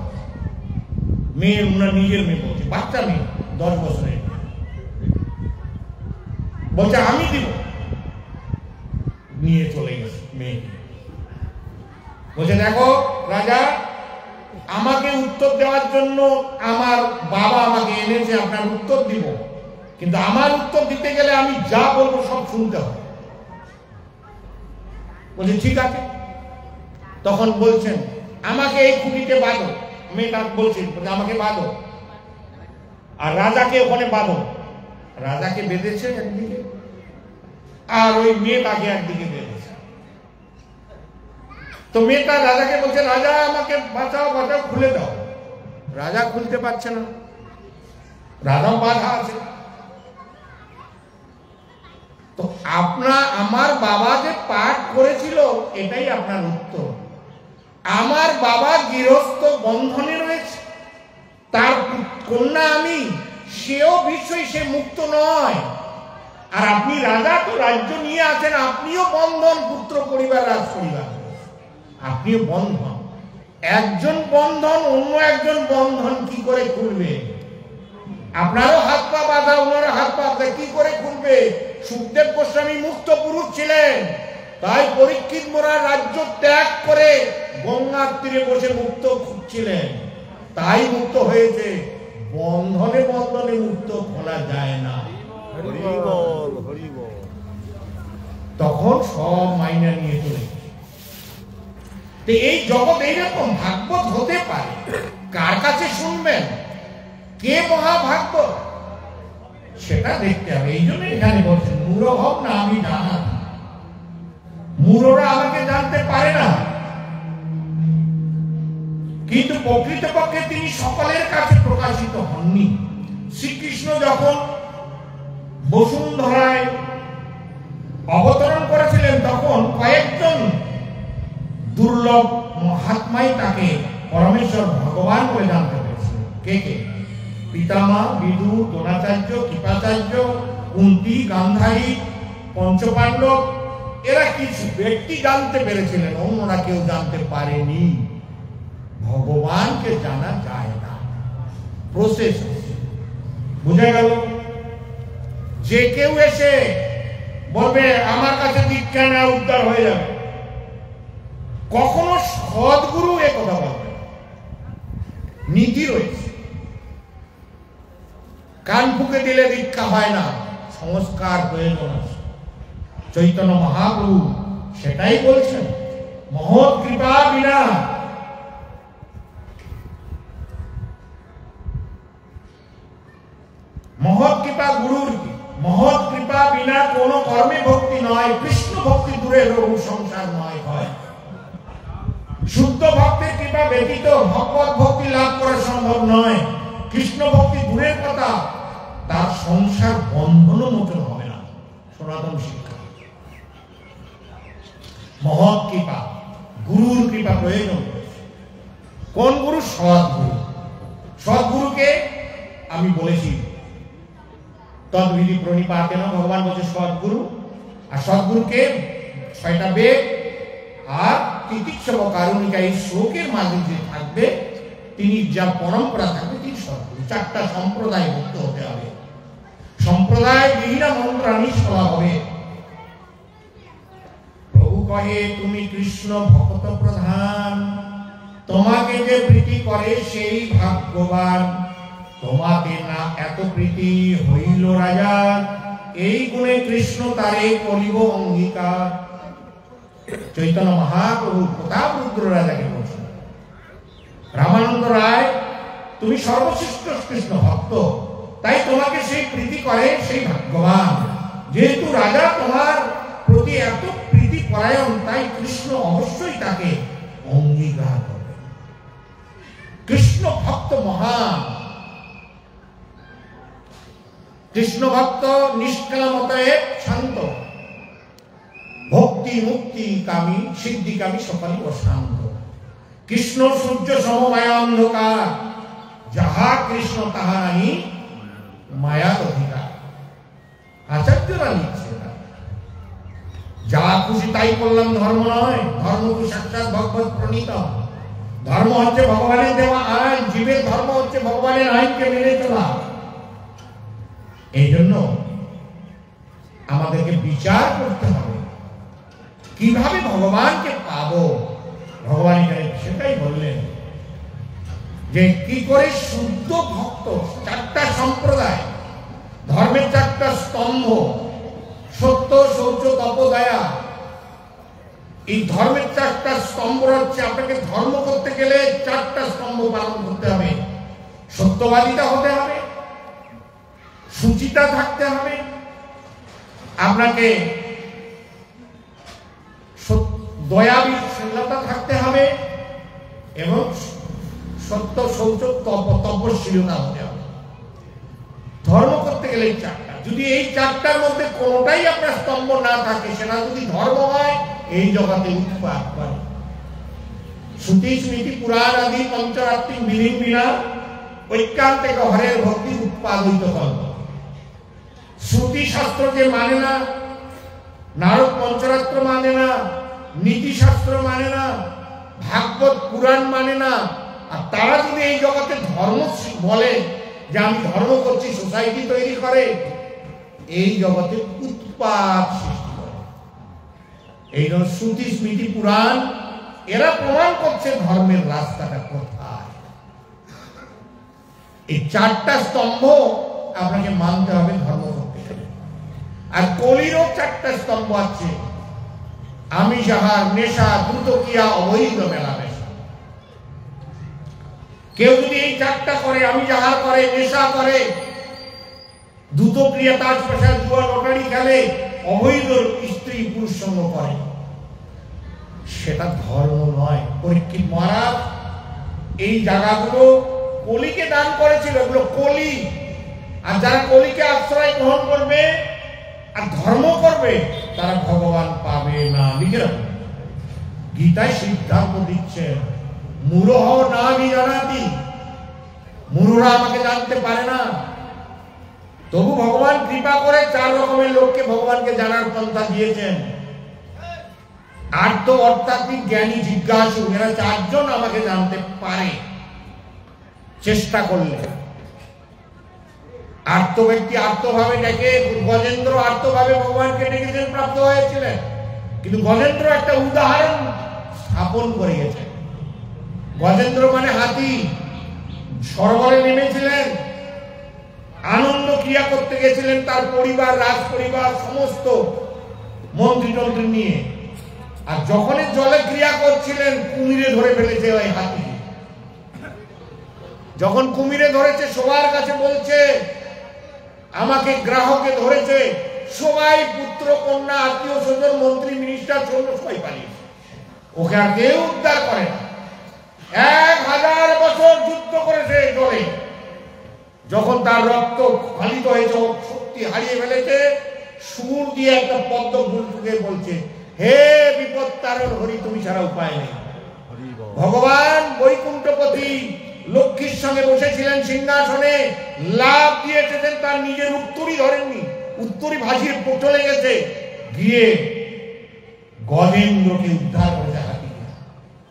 Speaker 1: মেয়ে, ওনার নিজের মেয়ে, বলছে বাচ্চা মেয়ে 10 বছরের, বলছে আমি দিব। নিয়ে চলে গেছে মেয়ে। বলছে দেখো রাজা, আমাকে উত্তর দেওয়ার জন্য আমার বাবা আমাকে এনেছে, আপনার উত্তর দিব, কিন্তু আমার উত্তর দিতে গেলে আমি যা বলবো সব শুনতে হবে। বলছে ঠিক আছে। তখন বলছেন আমাকে এই খুঁটিতে বাঁধো। মেয়েটা বলছে আমাকে বাঁধো, আর রাজাকে ওখানে বাঁধো। রাজাকে বেঁধেছে একদিকে, আর ওই মেয়েটাকে একদিকে বেঁধেছে। তো মেয়েটা রাজাকে বলছে রাজা আমাকে বাঁচাও, খুলে দাও। রাজা খুলতে পারছে না, রাজা বাধা আছে। তো আমার বাবা যে পাঠ করেছিল এটাই আপনার উত্তর। আমার বাবা গৃহস্থ বন্ধনে রয়েছে, তার কন্যা আমি, সেও বিষয়, সে মুক্ত নয়। আর আপনি রাজা, তো রাজ্য নিয়ে আছেন, আপনিও বন্ধন, পুত্র পরিবার, রাজ পরিবার, আপনিও বন্ধন। একজন বন্ধন অন্য একজন বন্ধন কি করে খুলবে? আপনারও হাত পা বাঁধা, ওনারও হাত পা বাঁধা, কি করে খুলবে? সুখদেব গোস্বামী মুক্ত পুরুষ ছিলেন, তাই পরীক্ষিত মহারাজ রাজ্য ত্যাগ করে গঙ্গার তীরে বসে মুক্ত খুঁজছিলেন, তাই মুক্ত হয়েছে। বন্ধনে বন্ধনে মুক্ত খোলা যায় না। তখন সব মাইনা নিয়ে চলে। এই জগৎ এইরকম ভাগবত হতে পারে, কার কাছে শুনবেন, কে মহাভাগ্য, সেটা দেখতে হবে। এই জন্য এখানে বলছেন মূঢ় হব না আমি জানা। মূঢ়রা আমাকে জানতে পারে না, কিন্তু প্রকৃতপক্ষে তিনি সকলের কাছে প্রকাশিত হননি। শ্রীকৃষ্ণ যখন বসুন্ধরায় অবতরণ করেছিলেন তখন কয়েকজন দুর্লভ মহাত্মাই তাকে পরমেশ্বর ভগবান বলে জানতে পেরেছিলেন। কে কে? পিতামহ, বিদুর, দ্রোণাচার্য, কৃপাচার্য, কুন্তী, গান্ধারী, পঞ্চপাণ্ডব, এরা কিছু ব্যক্তি জানতে পেরেছিলেন, অন্যরা কেউ জানতে পারেনি। ভগবানকে জানা যায় না, প্রসেস। বুঝে গেল? যে কেউ এসে বলবে আমার কাছে দীক্ষা না উদ্ধার হয়ে যাবে, কখনো সদ্গুরু এ কথা বলবে না। নীতি রয়েছে, কান ফুকে দিলে দীক্ষা হয় না, সংস্কার প্রয়োজন আছে। চৈতন্য মহাপ্রভু সেটাই বলছেন, মহৎ কৃপা বিনা মহৎ কৃপা গুরুর কি, মহৎ কৃপা বিনা কোন কর্মে ভক্তি নয়, কৃষ্ণ ভক্তি দূরে রঘু সংসার নয় হয়। শুদ্ধ ভক্তের কৃপা ব্যতীত ভগবত ভক্তি লাভ করা সম্ভব নয়। কৃষ্ণ ভক্তি দূরের কথা, তার সংসার বন্ধন মোচন হবে না। সনাতন শিক্ষা, মহৎ কৃপা, গুরুর কৃপা প্রয়োজন। কোন গুরু? সদ্গুরু। সদ্গুরুকে আমি বলেছি তদ্বিধি প্রণিপাতেন, ভগবান বলছে সদ্গুরু। আর সদ্গুরুকে 6টা বেদ আর তিতিক্ষব কারুণিকা এই শ্লোকের মাঝে যে থাকবে, তিনি যা পরম্পরা থাকবে, তিনি সদ্গুরু। 4টা সম্প্রদায় মুক্ত হতে হবে, সম্প্রদায় বিহীন মন্ত্রাণী সভা হবে। প্রভু কহে তুমি কৃষ্ণ ভক্ত প্রধান, তোমাকে যে প্রীতি করে সেই ভাগ্যবান। তোমাকে না এত প্রীতি হইল রাজা, এই গুণে কৃষ্ণ তারে করিব অঙ্গীকার। চৈতন্য মহাপ্রভু প্রতাপ রুদ্র রাজাকে বলছেন, রামানন্দ রায় তুমি সর্বশ্রেষ্ঠ কৃষ্ণ ভক্ত, তাই তোমাকে সেই প্রীতি করে সেই ভাগ্যবান। যেহেতু রাজা তোমার প্রতি এত প্রীতি পরায়ণ, তাই কৃষ্ণ অবশ্যই তাকে অঙ্গীকার করবে। কৃষ্ণ ভক্ত মহান, কৃষ্ণ ভক্ত নিষ্কামতয়ে শান্ত, ভক্তি মুক্তি কামী সিদ্ধি কামী সকলই অশান্ত। কৃষ্ণ সূর্য সমমায়া অন্ধকার, যাহা কৃষ্ণ তাহা নাহি মায়া অধিকার। আচার্যরা লিখছে না, যা খুশি তাই করলাম ধর্ম নয়, ধর্ম তো সাক্ষাৎ ভগবত প্রণীত। ধর্ম হচ্ছে ভগবানের দেওয়া আইন, জীবের ধর্ম হচ্ছে ভগবানের আইনকে মেনে চলা। এই জন্য আমাদেরকে বিচার করতে হবে কিভাবে ভগবানকে পাবো। ভগবান এখানে সেটাই বললেন যে কি করে শুদ্ধ ভক্ত। 4টা সম্প্রদায়, ধর্মের 4টা স্তম্ভ, সত্য শৌচ তপ দয়া। এই ধর্মের 4টা স্তম্ভ হচ্ছে, আপনাকে ধর্ম করতে গেলে 4টা স্তম্ভ পালন করতে হবে। সত্যবাদিতা হতে হবে, সুচিতা থাকতে হবে, আপনাকে দয়াবিশীলতা থাকতে হবে, এবং সত্য শৌচ তপশীলতা হতে হবে। ধর্ম করতে গেলে এই 4টা, যদি এই 4টার মধ্যে কোনোটাই আপনার স্তম্ভ না থাকে, সেটা যদি ধর্ম হয়, এই জগতে উৎপাত করে। শ্রুতি স্মৃতি পুরাণ আদি পঞ্চরাত্রি বিলীন বিনা ঐক্যান্তিক হরের ভক্তি উৎপাদিত কল্প। শ্রুতি শাস্ত্রকে মানে না, নারদ পঞ্চরাত্র মানে না, নীতি শাস্ত্র মানে না, ভাগবত পুরাণ মানে না। আর তারা যদি এই জগতে ধর্ম বলে যে আমি ধর্ম করছি, সোসাইটি তৈরি করে, এই জগতে উৎপাত সৃষ্টি করে। এই জন্য শ্রুতি স্মৃতি পুরাণ এরা প্রমাণ করছে ধর্মের রাস্তাটা কোথায়। এই 4টা স্তম্ভ আপনাকে মানতে হবে ধর্ম করতে গেলে। আর কলিরও 4টা স্তম্ভ আছে, আমি যাহার নেশা দ্রুত কিয়া অবৈধ মেলামেশা। কেউ যদি এই 4টা করে, আমি যাহার করে, নেশা করে, দ্রুত ক্রিয়া, তাজ পেশা, জুয়া লটারি খেলে, অবৈধ স্ত্রী পুরুষ সঙ্গ করে, সেটা ধর্ম নয়। পরীক্ষিত মহারাজ এই জায়গাগুলো কলিকে দান করেছিল, এগুলো কলি। আর যারা কলিকে আশ্রয় গ্রহণ করবে আর ধর্ম করবে, তারা ভগবান পাবে না। লিখে রাখুন, গীতায় সিদ্ধান্ত দিচ্ছে, মূঢ় না জানাতি, মূঢ়রা আমাকে জানতে পারে না। তবু ভগবান কৃপা করে 4 রকমের লোককে ভগবানকে জানার পন্থা দিয়েছেন। আর্ত অর্থাত্মিক জ্ঞানী জিজ্ঞাসু, এরা 4 জন আমাকে জানতে পারে চেষ্টা করলে। আর্ত ব্যক্তি আর্তভাবে ডেকে, গজেন্দ্র আর্তভাবে ভগবানকে ডেকেছেন, প্রাপ্ত হয়েছিলেন। কিন্তু গজেন্দ্র একটা উদাহরণ স্থাপন করে গেছেন। গজেন্দ্র মানে হাতি, সরোবরে নেমেছিলেন, আনন্দ ক্রিয়া করতে গেছিলেন তার পরিবার, রাজ পরিবার, সমস্ত মন্ত্রী টন্ত্রী নিয়ে। আর যখনই জলে ক্রিয়া করছিলেন, কুমিরে ধরে ফেলেছে ওই হাতি। যখন কুমিরে ধরেছে, সবার কাছে বলছে আমাকে গ্রাহকে ধরেছে, সবাই পুত্র কন্যা আত্মীয় স্বজন মন্ত্রী মিনিস্টার সবাই পালিয়েছে, ওকে আর কেউ উদ্ধার করে না। 1000 বছর যুদ্ধ করেছে জলে। যখন তার রক্ত খালিত হয়েছে, শক্তি হারিয়ে ফেলেছে, সুর দিয়ে একটা পদ্ম ফুল ফুঁকে বলছে, হে বিপদ তারণ হরি, তুমি ছাড়া উপায় নেই। ভগবান বৈকুণ্ঠপতি লক্ষ্মীর সঙ্গে বসেছিলেন সিংহাসনে, লাভ দিয়ে এসেছেন, তার নিজের উত্তরই ধরেননি, উত্তরই ভাসিয়ে চলে গেছে, গিয়ে গজেন্দ্রকে উদ্ধার করেছে হাতি।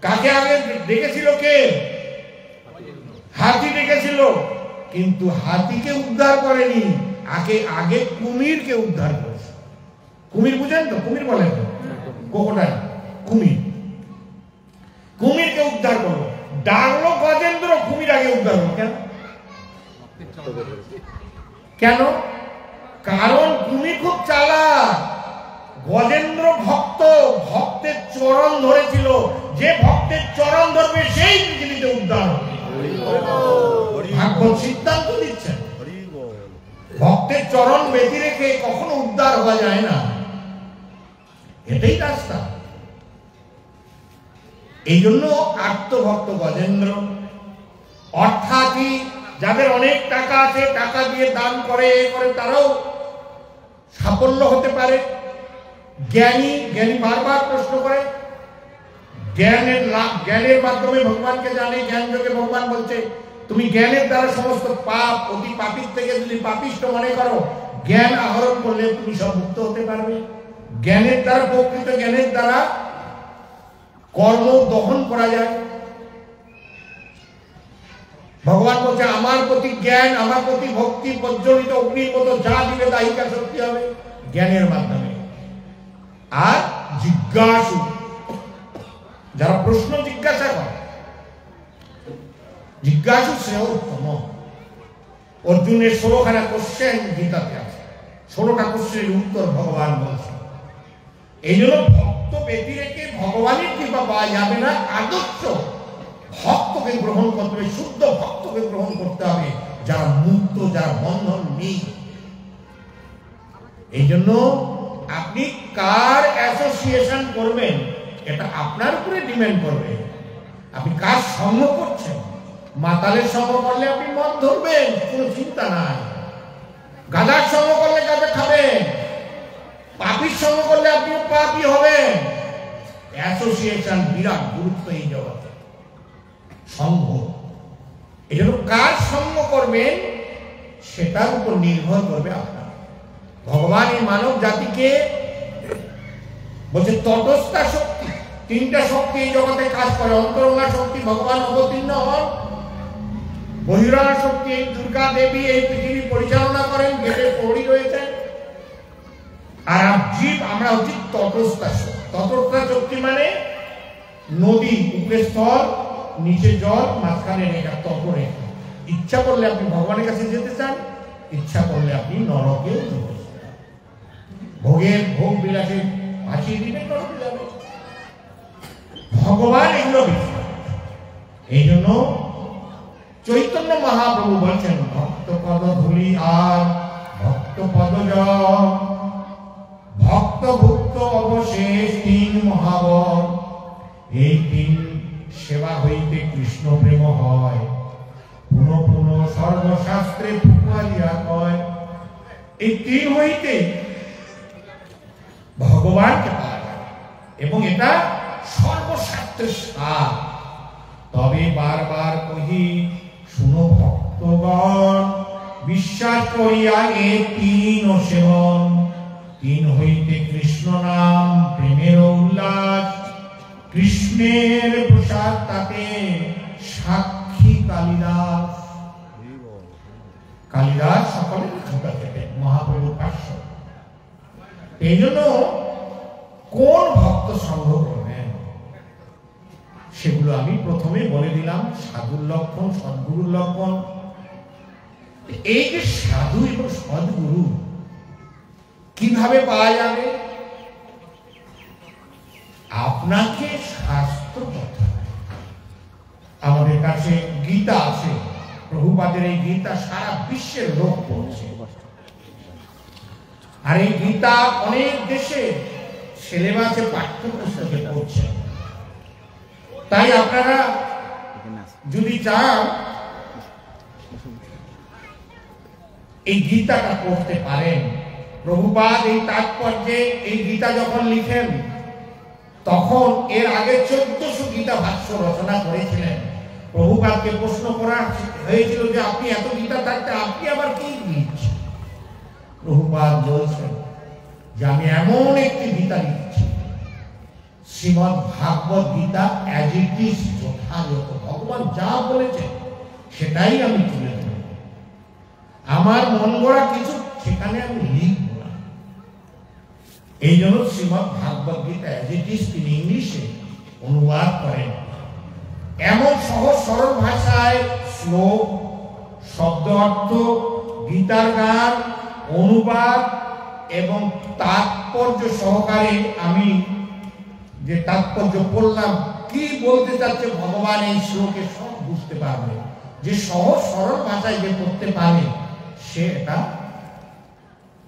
Speaker 1: কাকে আগে ডেকেছিল? কে? হাতি ডেকেছিল, কিন্তু হাতিকে উদ্ধার করেনি, আগে কুমিরকে উদ্ধার করেছে। কুমির বুঝেন তো? কুমির বলেন তো, ক্রোকোডাইল, কুমিরকে উদ্ধার করলো। ডাকলো গজেন্দ্র, কুমির আগে উদ্ধার হলো। কেন? কারণ কুমির খুব চালাক, গজেন্দ্র ভক্ত, ভক্তের চরণ ধরেছিল, যে ভক্তের চরণ ধরবে সেই পৃথিবীতে উদ্ধার হবে। ভাগবত সিদ্ধান্ত দিচ্ছেন, ভক্তের চরণ বেঁধে রেখে কখনো উদ্ধার হওয়া যায় না, এটাই রাস্তা। এই জন্য আত্মভক্ত গজেন্দ্র, অর্থাৎই যাদের অনেক টাকা আছে, টাকা দিয়ে দান করে তারাও সাফল্য হতে পারে। জ্ঞানী বারবার প্রশ্ন করে, জ্ঞানের মাধ্যমে ভগবানকে জানে, জ্ঞান যোগে ভগবান বলছে তুমি জ্ঞানের দ্বারা সমস্ত পাপ, অতি পাপীর থেকে যদি পাপিষ্ঠ মনে করো, জ্ঞান আহরণ করলে তুমি সব মুক্ত হতে পারবে। জ্ঞানের দ্বারা, প্রকৃত জ্ঞানের দ্বারা কর্ম দহন করা যায়। ভগবান বলছে আমার প্রতি জ্ঞান, আমার প্রতি ভক্তি প্রজ্বলিত অগ্নির মতো যা দিবে দাহিকা শক্তি হবে জ্ঞানের মাধ্যমে। আর জিজ্ঞাসু, যারা প্রশ্ন জিজ্ঞাসা করে, জিজ্ঞাসু সেও উত্তম। অর্জুনের 16খানা কোশ্চেন গীতাতে আছে, 16টা কোশ্চেনের উত্তর ভগবান বলছে। এই জন্য ভক্ত ব্যক্তি রেখে ভগবানের কৃপা পাওয়া যাবে না। আদর্শ ভক্তকে গ্রহণ করতে হবে, শুদ্ধ ভক্তকে গ্রহণ করতে হবে, যারা মুক্ত, যারা বন্ধন নেই। এই জন্য আপনি কার অ্যাসোসিয়েশন করবেন এটা আপনার উপরে ডিপেন্ড করবে। আপনি কার সঙ্গ করছেন। মাতালের সঙ্গ করলে আপনি মদ ধরবেন, কোনো চিন্তা নাই। গাধার সঙ্গ করলে গাধা খাবেন, পাপীর সঙ্গ করলে আপনি পাপী হবেন। অ্যাসোসিয়েশন বিরাট গুরুত্ব এই জগতে, সঙ্গ। এই জন্য কার সঙ্গ করবেন সেটার উপর নির্ভর করবে আপনার। ভগবান এই মানব জাতিকে বলছে তটস্থা শক্তি, 3টা শক্তি এই জগতে কাজ করে। অন্তরঙ্গা শক্তি ভগবান অবতীর্ণ হন, বহিরঙ্গা শক্তি দুর্গা দেবী এই পৃথিবী পরিচালনা করেন, গেটে প্রহরী রয়েছেন। আর জীব আমরা হচ্ছি তটস্থা শক্তি। তটস্থা শক্তি মানে নদী, উপরে স্থল, নিচে জল, মাঝখানে রেখা, তটরেখা। ইচ্ছা করলে আপনি ভগবানের কাছে যেতে চান, ইচ্ছা করলে আপনি নরকে যেতে চান। ভোগের ভোগ বিলাসে ভাসিয়ে দিবেন, নরকে যাবে। ভগবান এগুলো বিশ্বাস। এই জন্য চৈতন্য মহাপ্রভু বলছেন ভক্ত পদ ধুলি আর ভক্ত পদ ভক্ত ভুক্ত অবশেষ 3 মহাবর। এই 3 সেবা হইতে কৃষ্ণ প্রেম হয়, পুনঃ পুনঃ সর্বশাস্ত্রে ফুকাইয়া কয়। এই 3 হইতে ভগবানকে পাওয়া যায় এবং এটা সর্বশাস্ত্রের সার। তবে বারবার কহি শুনো ভক্তগণ, বিশ্বাস করিয়া এ 3 সেবন। 3 হইতে কৃষ্ণ নাম প্রেমের উল্লাস, কৃষ্ণের প্রসাদ তাতে সাক্ষী কালিদাস। তুলসীদাস সকলে ঝুঁকা খেতেন মহাপ্রভুর পার্শ্ব। এই জন্য কোন ভক্ত সংগ্রহ করবেন সেগুলো আমি প্রথমে বলে দিলাম, সাধুর লক্ষণ, সদ্গুরুর লক্ষণ। এই যে সাধু এবং সদ্গুরু কিভাবে পাওয়া যাবে? আপনাকে শাস্ত্র কথা, আমাদের কাছে গীতা আছে, প্রভুপাদের এই গীতা সারা বিশ্বের লোক পড়ছে, আর এই গীতা অনেক দেশে সিলেবাসে পাঠ্যপুস্তকে পড়ছে। তাই আপনারা যদি চান এই গীতাটা পড়তে পারেন। প্রভুপাদ এই তাৎপর্যে এই গীতা যখন লিখেন তখন এর আগে 1400 গীতা ভাষ্য রচনা করেছিলেন। প্রভুপাদকে প্রশ্ন করা হয়েছিল যে আপনি এত গীতা থাকতে আপনি আবার কি লিখছেন? প্রভুপাদ বলছেন যে আমি এমন একটি গীতা লিখছি, শ্রীমদ্ ভাগবত গীতা অ্যাজ ইট ইজ, যথাযথ ভগবান যা বলেছেন সেটাই আমি তুলে ধরব। আমার মন গড়া কিছু সেখানে আমি লিখব না। এই জন্য শ্রীমদ্ ভাগবত গীতা অ্যাজ ইট ইজ তিনি ইংলিশে অনুবাদ করেন। এমন সহজ সরল ভাষায় শ্লোক, শব্দ অর্থ, গীতার গান, অনুবাদ এবং তাৎপর্য সহকারে আমি যে তাৎপর্য পড়লাম, কি বলতে চাচ্ছে ভগবান এই শ্লোকে সব বুঝতে পারবে। যে সহজ সরল ভাষায় যে পড়তে পারে সে এটা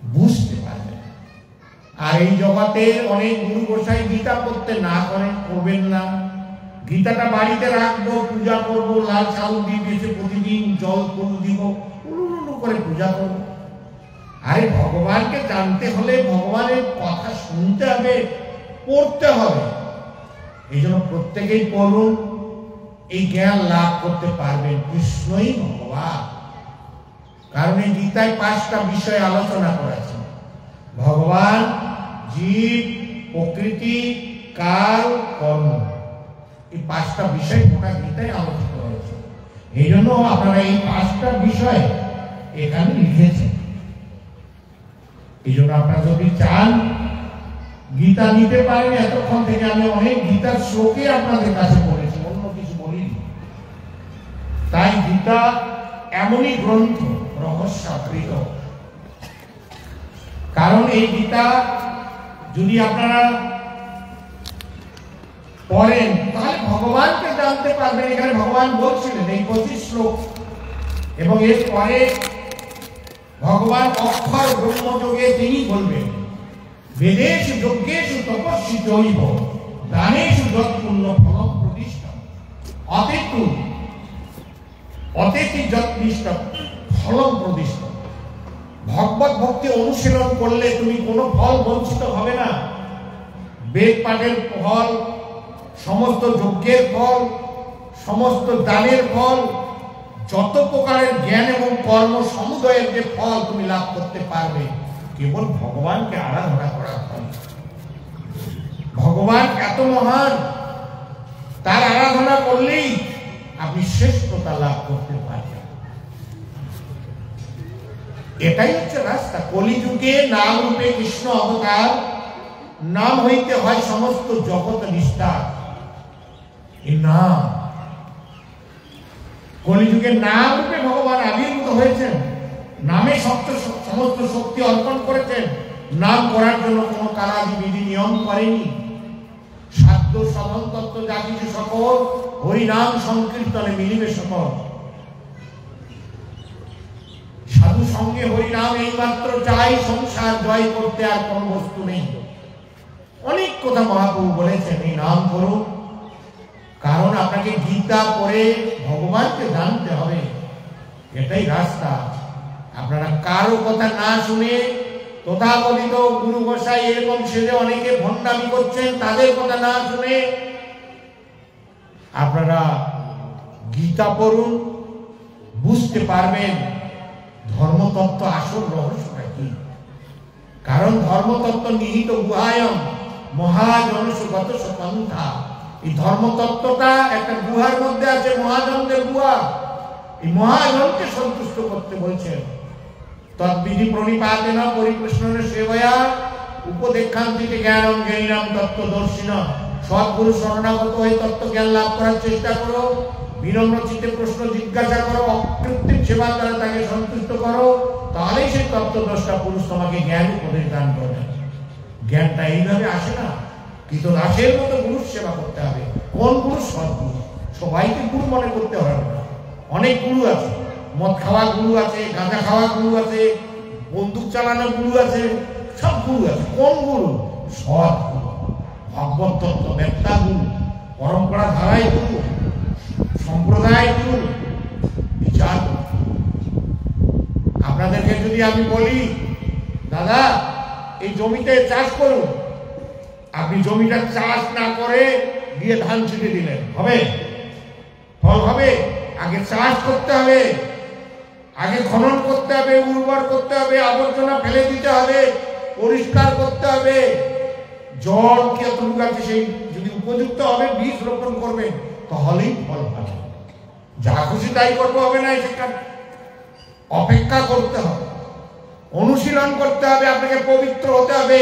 Speaker 1: বুঝতে পারবে। আর এই জগতে অনেক গুরু গোসাই গীতা পড়তে না করেন, করবেন না। গীতাটা বাড়িতে রাখবো, পূজা করবো, লাল চাউল দিয়ে দিয়েছে, প্রতিদিন জল ফুল দিব, উলুলুলু করে পূজা করবো। আরে ভগবানকে জানতে হলে ভগবানের কথা শুনতে হবে, পড়তে হবে। এই জন্য প্রত্যেকেই পড়ুন, এই জ্ঞান লাভ করতে পারবেন। কৃষ্ণই ভগবান। কারণ এই গীতায় 5টা বিষয় আলোচনা করেছে। ভগবান, জীব, প্রকৃতি, কাল, কর্ম, এই 5টা বিষয় গোটা গীতায় আলোচিত হয়েছে। এই জন্য আপনারা এই 5টা বিষয় এখানে লিখেছেন। এই জন্য আপনারা যদি চান গীতা নিতে পারেন। এতক্ষণ থেকে আমি অনেক গীতার শ্লোকে আপনাদের কাছে বলেছি, অন্য কিছু বলিনি। তাই গীতা এমনই গ্রন্থ, রহস্যাবৃত। কারণ এই গীতা যদি আপনারা পড়েন তাহলে ভগবানকে জানতে পারবেন। এখানে ভগবান বলছিলেন এই 25 শ্লোক, এবং এর পরে ভগবান অক্ষর ব্রহ্মযোগে তিনি বলবেন, বেদেষু যজ্ঞেষু তপস্বী জৈব দানেষু যৎপুণ্য ফলম প্রতিষ্ঠা অতেতি যৎনিষ্ঠ ফলম প্রতিষ্ঠা। ভগবত ভক্তি অনুশীলন করলে তুমি কোনো ফল বঞ্চিত হবে না। বেদ পাঠের ফল, সমস্ত যজ্ঞের ফল, সমস্ত দানের ফল, যত প্রকারের জ্ঞান এবং কর্ম সমুদয়ের যে ফল তুমি লাভ করতে পারবে কেবল ভগবানকে আরাধনা করার ফল। ভগবান এত মহান, তার আরাধনা করলেই আপনি শ্রেষ্ঠতা লাভ করতে পারবেন। এটাই হচ্ছে রাস্তা। কলিযুগে নাম রূপে কৃষ্ণ অবতার, নাম হইতে হয় সমস্ত জগৎ নিস্তার। এই নাম, কলিযুগে নাম রূপে ভগবান আবির্ভূত হয়েছেন, নামে সমস্ত শক্তি অর্পণ করেছেন। নাম করার জন্য কোনো কালাদি বিধি নিয়ম করেনি। সাধ্য সাধন তত্ত্ব যা কিছু সকল হরি নাম সংকীর্তনে মিলিবে সকল। সাধু সঙ্গে হরি নাম এই মাত্র চাই, সংসার জয় করতে আর কোন বস্তু নেই। অনেক কথা মহাপ্রভু বলেছেন, এই নাম করুন। কারণ আপনাকে গীতা পড়ে ভগবানকে জানতে হবে, এটাই রাস্তা। আপনারা কারো কথা না শুনে তথাকথিত গুরু গোসাই এরকম সেজে অনেকে ভণ্ডামি করছেন, তাদের কথা না শুনে আপনারা গীতা পড়ুন, বুঝতে পারবেন ধর্মতত্ত্ব আসল রহস্যটা কি। কারণ ধর্মতত্ত্ব নিহিত গুহায়ম মহাজনসুগত সপন্থা। এই ধর্মতত্ত্বটা একটা গুহার মধ্যে আছে, মহাজনদের গুহা। এই মহাজনকে সন্তুষ্ট করতে বলছেন। তদ্বিধি প্রণিপাতেন পরিপ্রশ্নের সেবয়া উপদেক্ষান্তিতে জ্ঞানম জ্ঞানীনাম তত্ত্বদর্শিনা। সৎগুরু শরণাগত হয়ে তত্ত্ব জ্ঞান লাভ করার চেষ্টা করো, বিনম্র চিত্তে প্রশ্ন জিজ্ঞাসা করো, অকৃত্রিম সেবার দ্বারা তাকে সন্তুষ্ট করো, তাহলেই সেই তত্ত্বদ্রষ্টা পুরুষ তোমাকে জ্ঞান উপদেশ দান করবে। জ্ঞানটা এইভাবে আসে না, কিন্তু দাসের মতো গুরুর সেবা করতে হবে। কোন গুরু? সৎগুরু। সবাইকে গুরু মনে করতে হবে না। অনেক গুরু আছে, মদ খাওয়া গুরু আছে, গাঁজা খাওয়া গুরু আছে, বন্দুক চালানো গুরু আছে, সব গুরু আছে। কোন গুরু? সৎ গুরু, ভগবত তত্ত্ব বেত্তা গুরু, পরম্পরা ধারায় গুরু, সম্প্রদায় গুরু, বিচার। আপনাদেরকে যদি আমি বলি, দাদা এই জমিতে চাষ করুন, আপনি জমিটা চাষ না করে দিয়ে ধান ছিটে দিলেন, হবে? ফল হবে? আগে চাষ করতে হবে, আগে খনন করতে হবে, উর্বর করতে হবে, আবর্জনা ফেলে দিতে হবে, পরিষ্কার করতে হবে, জল কতটুকু আছে সেই যদি উপযুক্ত হবে বীজ রোপণ করবেন, তাহলেই ফল পাবে। যা খুশি তাই করবো হবে না, সেটা অপেক্ষা করতে হবে, অনুশীলন করতে হবে, আপনাকে পবিত্র হতে হবে।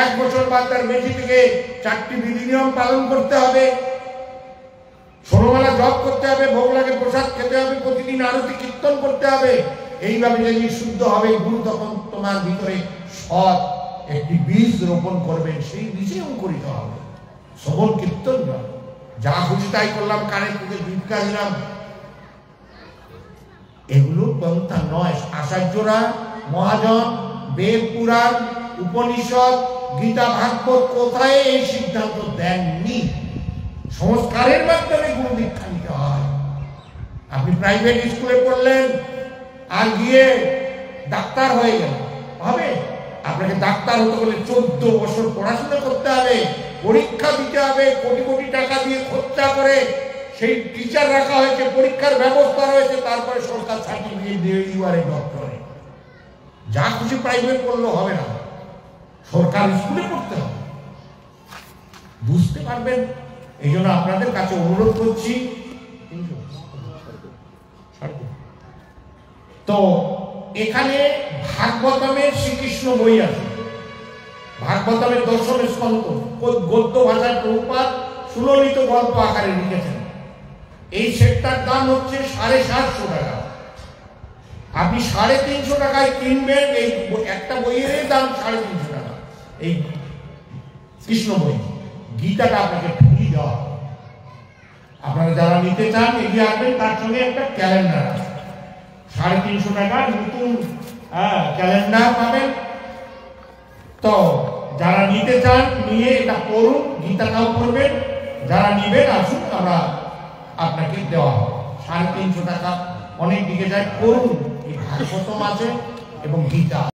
Speaker 1: 1 বছর বাদ তার বেশি থেকে 4টি বিধি নিয়ম পালন করতে হবে, 16 বেলা জপ করতে হবে, ভোগ লাগে প্রসাদ খেতে হবে, প্রতিদিন আরতি কীর্তন করতে হবে। এইভাবে যদি শুদ্ধ হবে গুরু, তখন তোমার ভিতরে সৎ একটি বীজ রোপণ করবেন, সেই বীজে অঙ্কুরিত হবে। শ্রবণ কীর্তন নয়, যা খুশি তাই করলাম, কানে থেকে জীবিকা দিলাম, এগুলো পন্থা নয়। আচার্যরা, মহাজন, বেদ, পুরাণ, উপনিষদ, গীতা, ভাগবত কোথায় এই সিদ্ধান্ত দেননি। সংস্কারের মাধ্যমে গুরু দীক্ষা নিতে হয়। আপনি প্রাইভেট স্কুলে পড়লেন আর গিয়ে ডাক্তার হয়ে গেল, হবে? আপনাকে ডাক্তার হতে হলে 14 বছর পড়াশোনা করতে হবে, পরীক্ষা দিতে হবে, কোটি কোটি টাকা দিয়ে খরচা করে সেই টিচার রাখা হয়েছে, পরীক্ষার ব্যবস্থা রয়েছে, তারপরে সরকার সার্টিফিকেট দিয়ে ইউআর এ ডক্টর। যা খুশি প্রাইভেট পড়লে হবে না, সরকার স্কুলে পড়তে হবে। বুঝতে পারবেন? এই জন্য আপনাদের কাছে অনুরোধ করছি, তো এখানে ভাগবতমের শ্রীকৃষ্ণ বই আছে, ভাগবতমের 10ম স্কন্ধ, গদ্য ভাষায় প্রভুপাদ সুললিত গল্প আকারে লিখেছেন। এই সেটটার দাম হচ্ছে 750 টাকা। আপনি 350 টাকায় কিনবেন, এই একটা বইয়ের দাম 350 টাকা। এই কৃষ্ণ বই, গীতাটা আপনাকে ফ্রি দেওয়া হবে। আপনারা যারা নিতে চান এগিয়ে আসবেন, তার সঙ্গে একটা ক্যালেন্ডার আছে, 350 টাকার নতুন ক্যালেন্ডার পাবেন। তো যারা নিতে চান নিয়ে এটা পড়ুন, গীতাটাও পড়বেন। যারা নিবেন আসুন, আমরা আপনাকে দেওয়া হবে। 350 টাকা অনেক দিকে যায়, পড়ুন। এই ভাগবতম আছে এবং গীতা।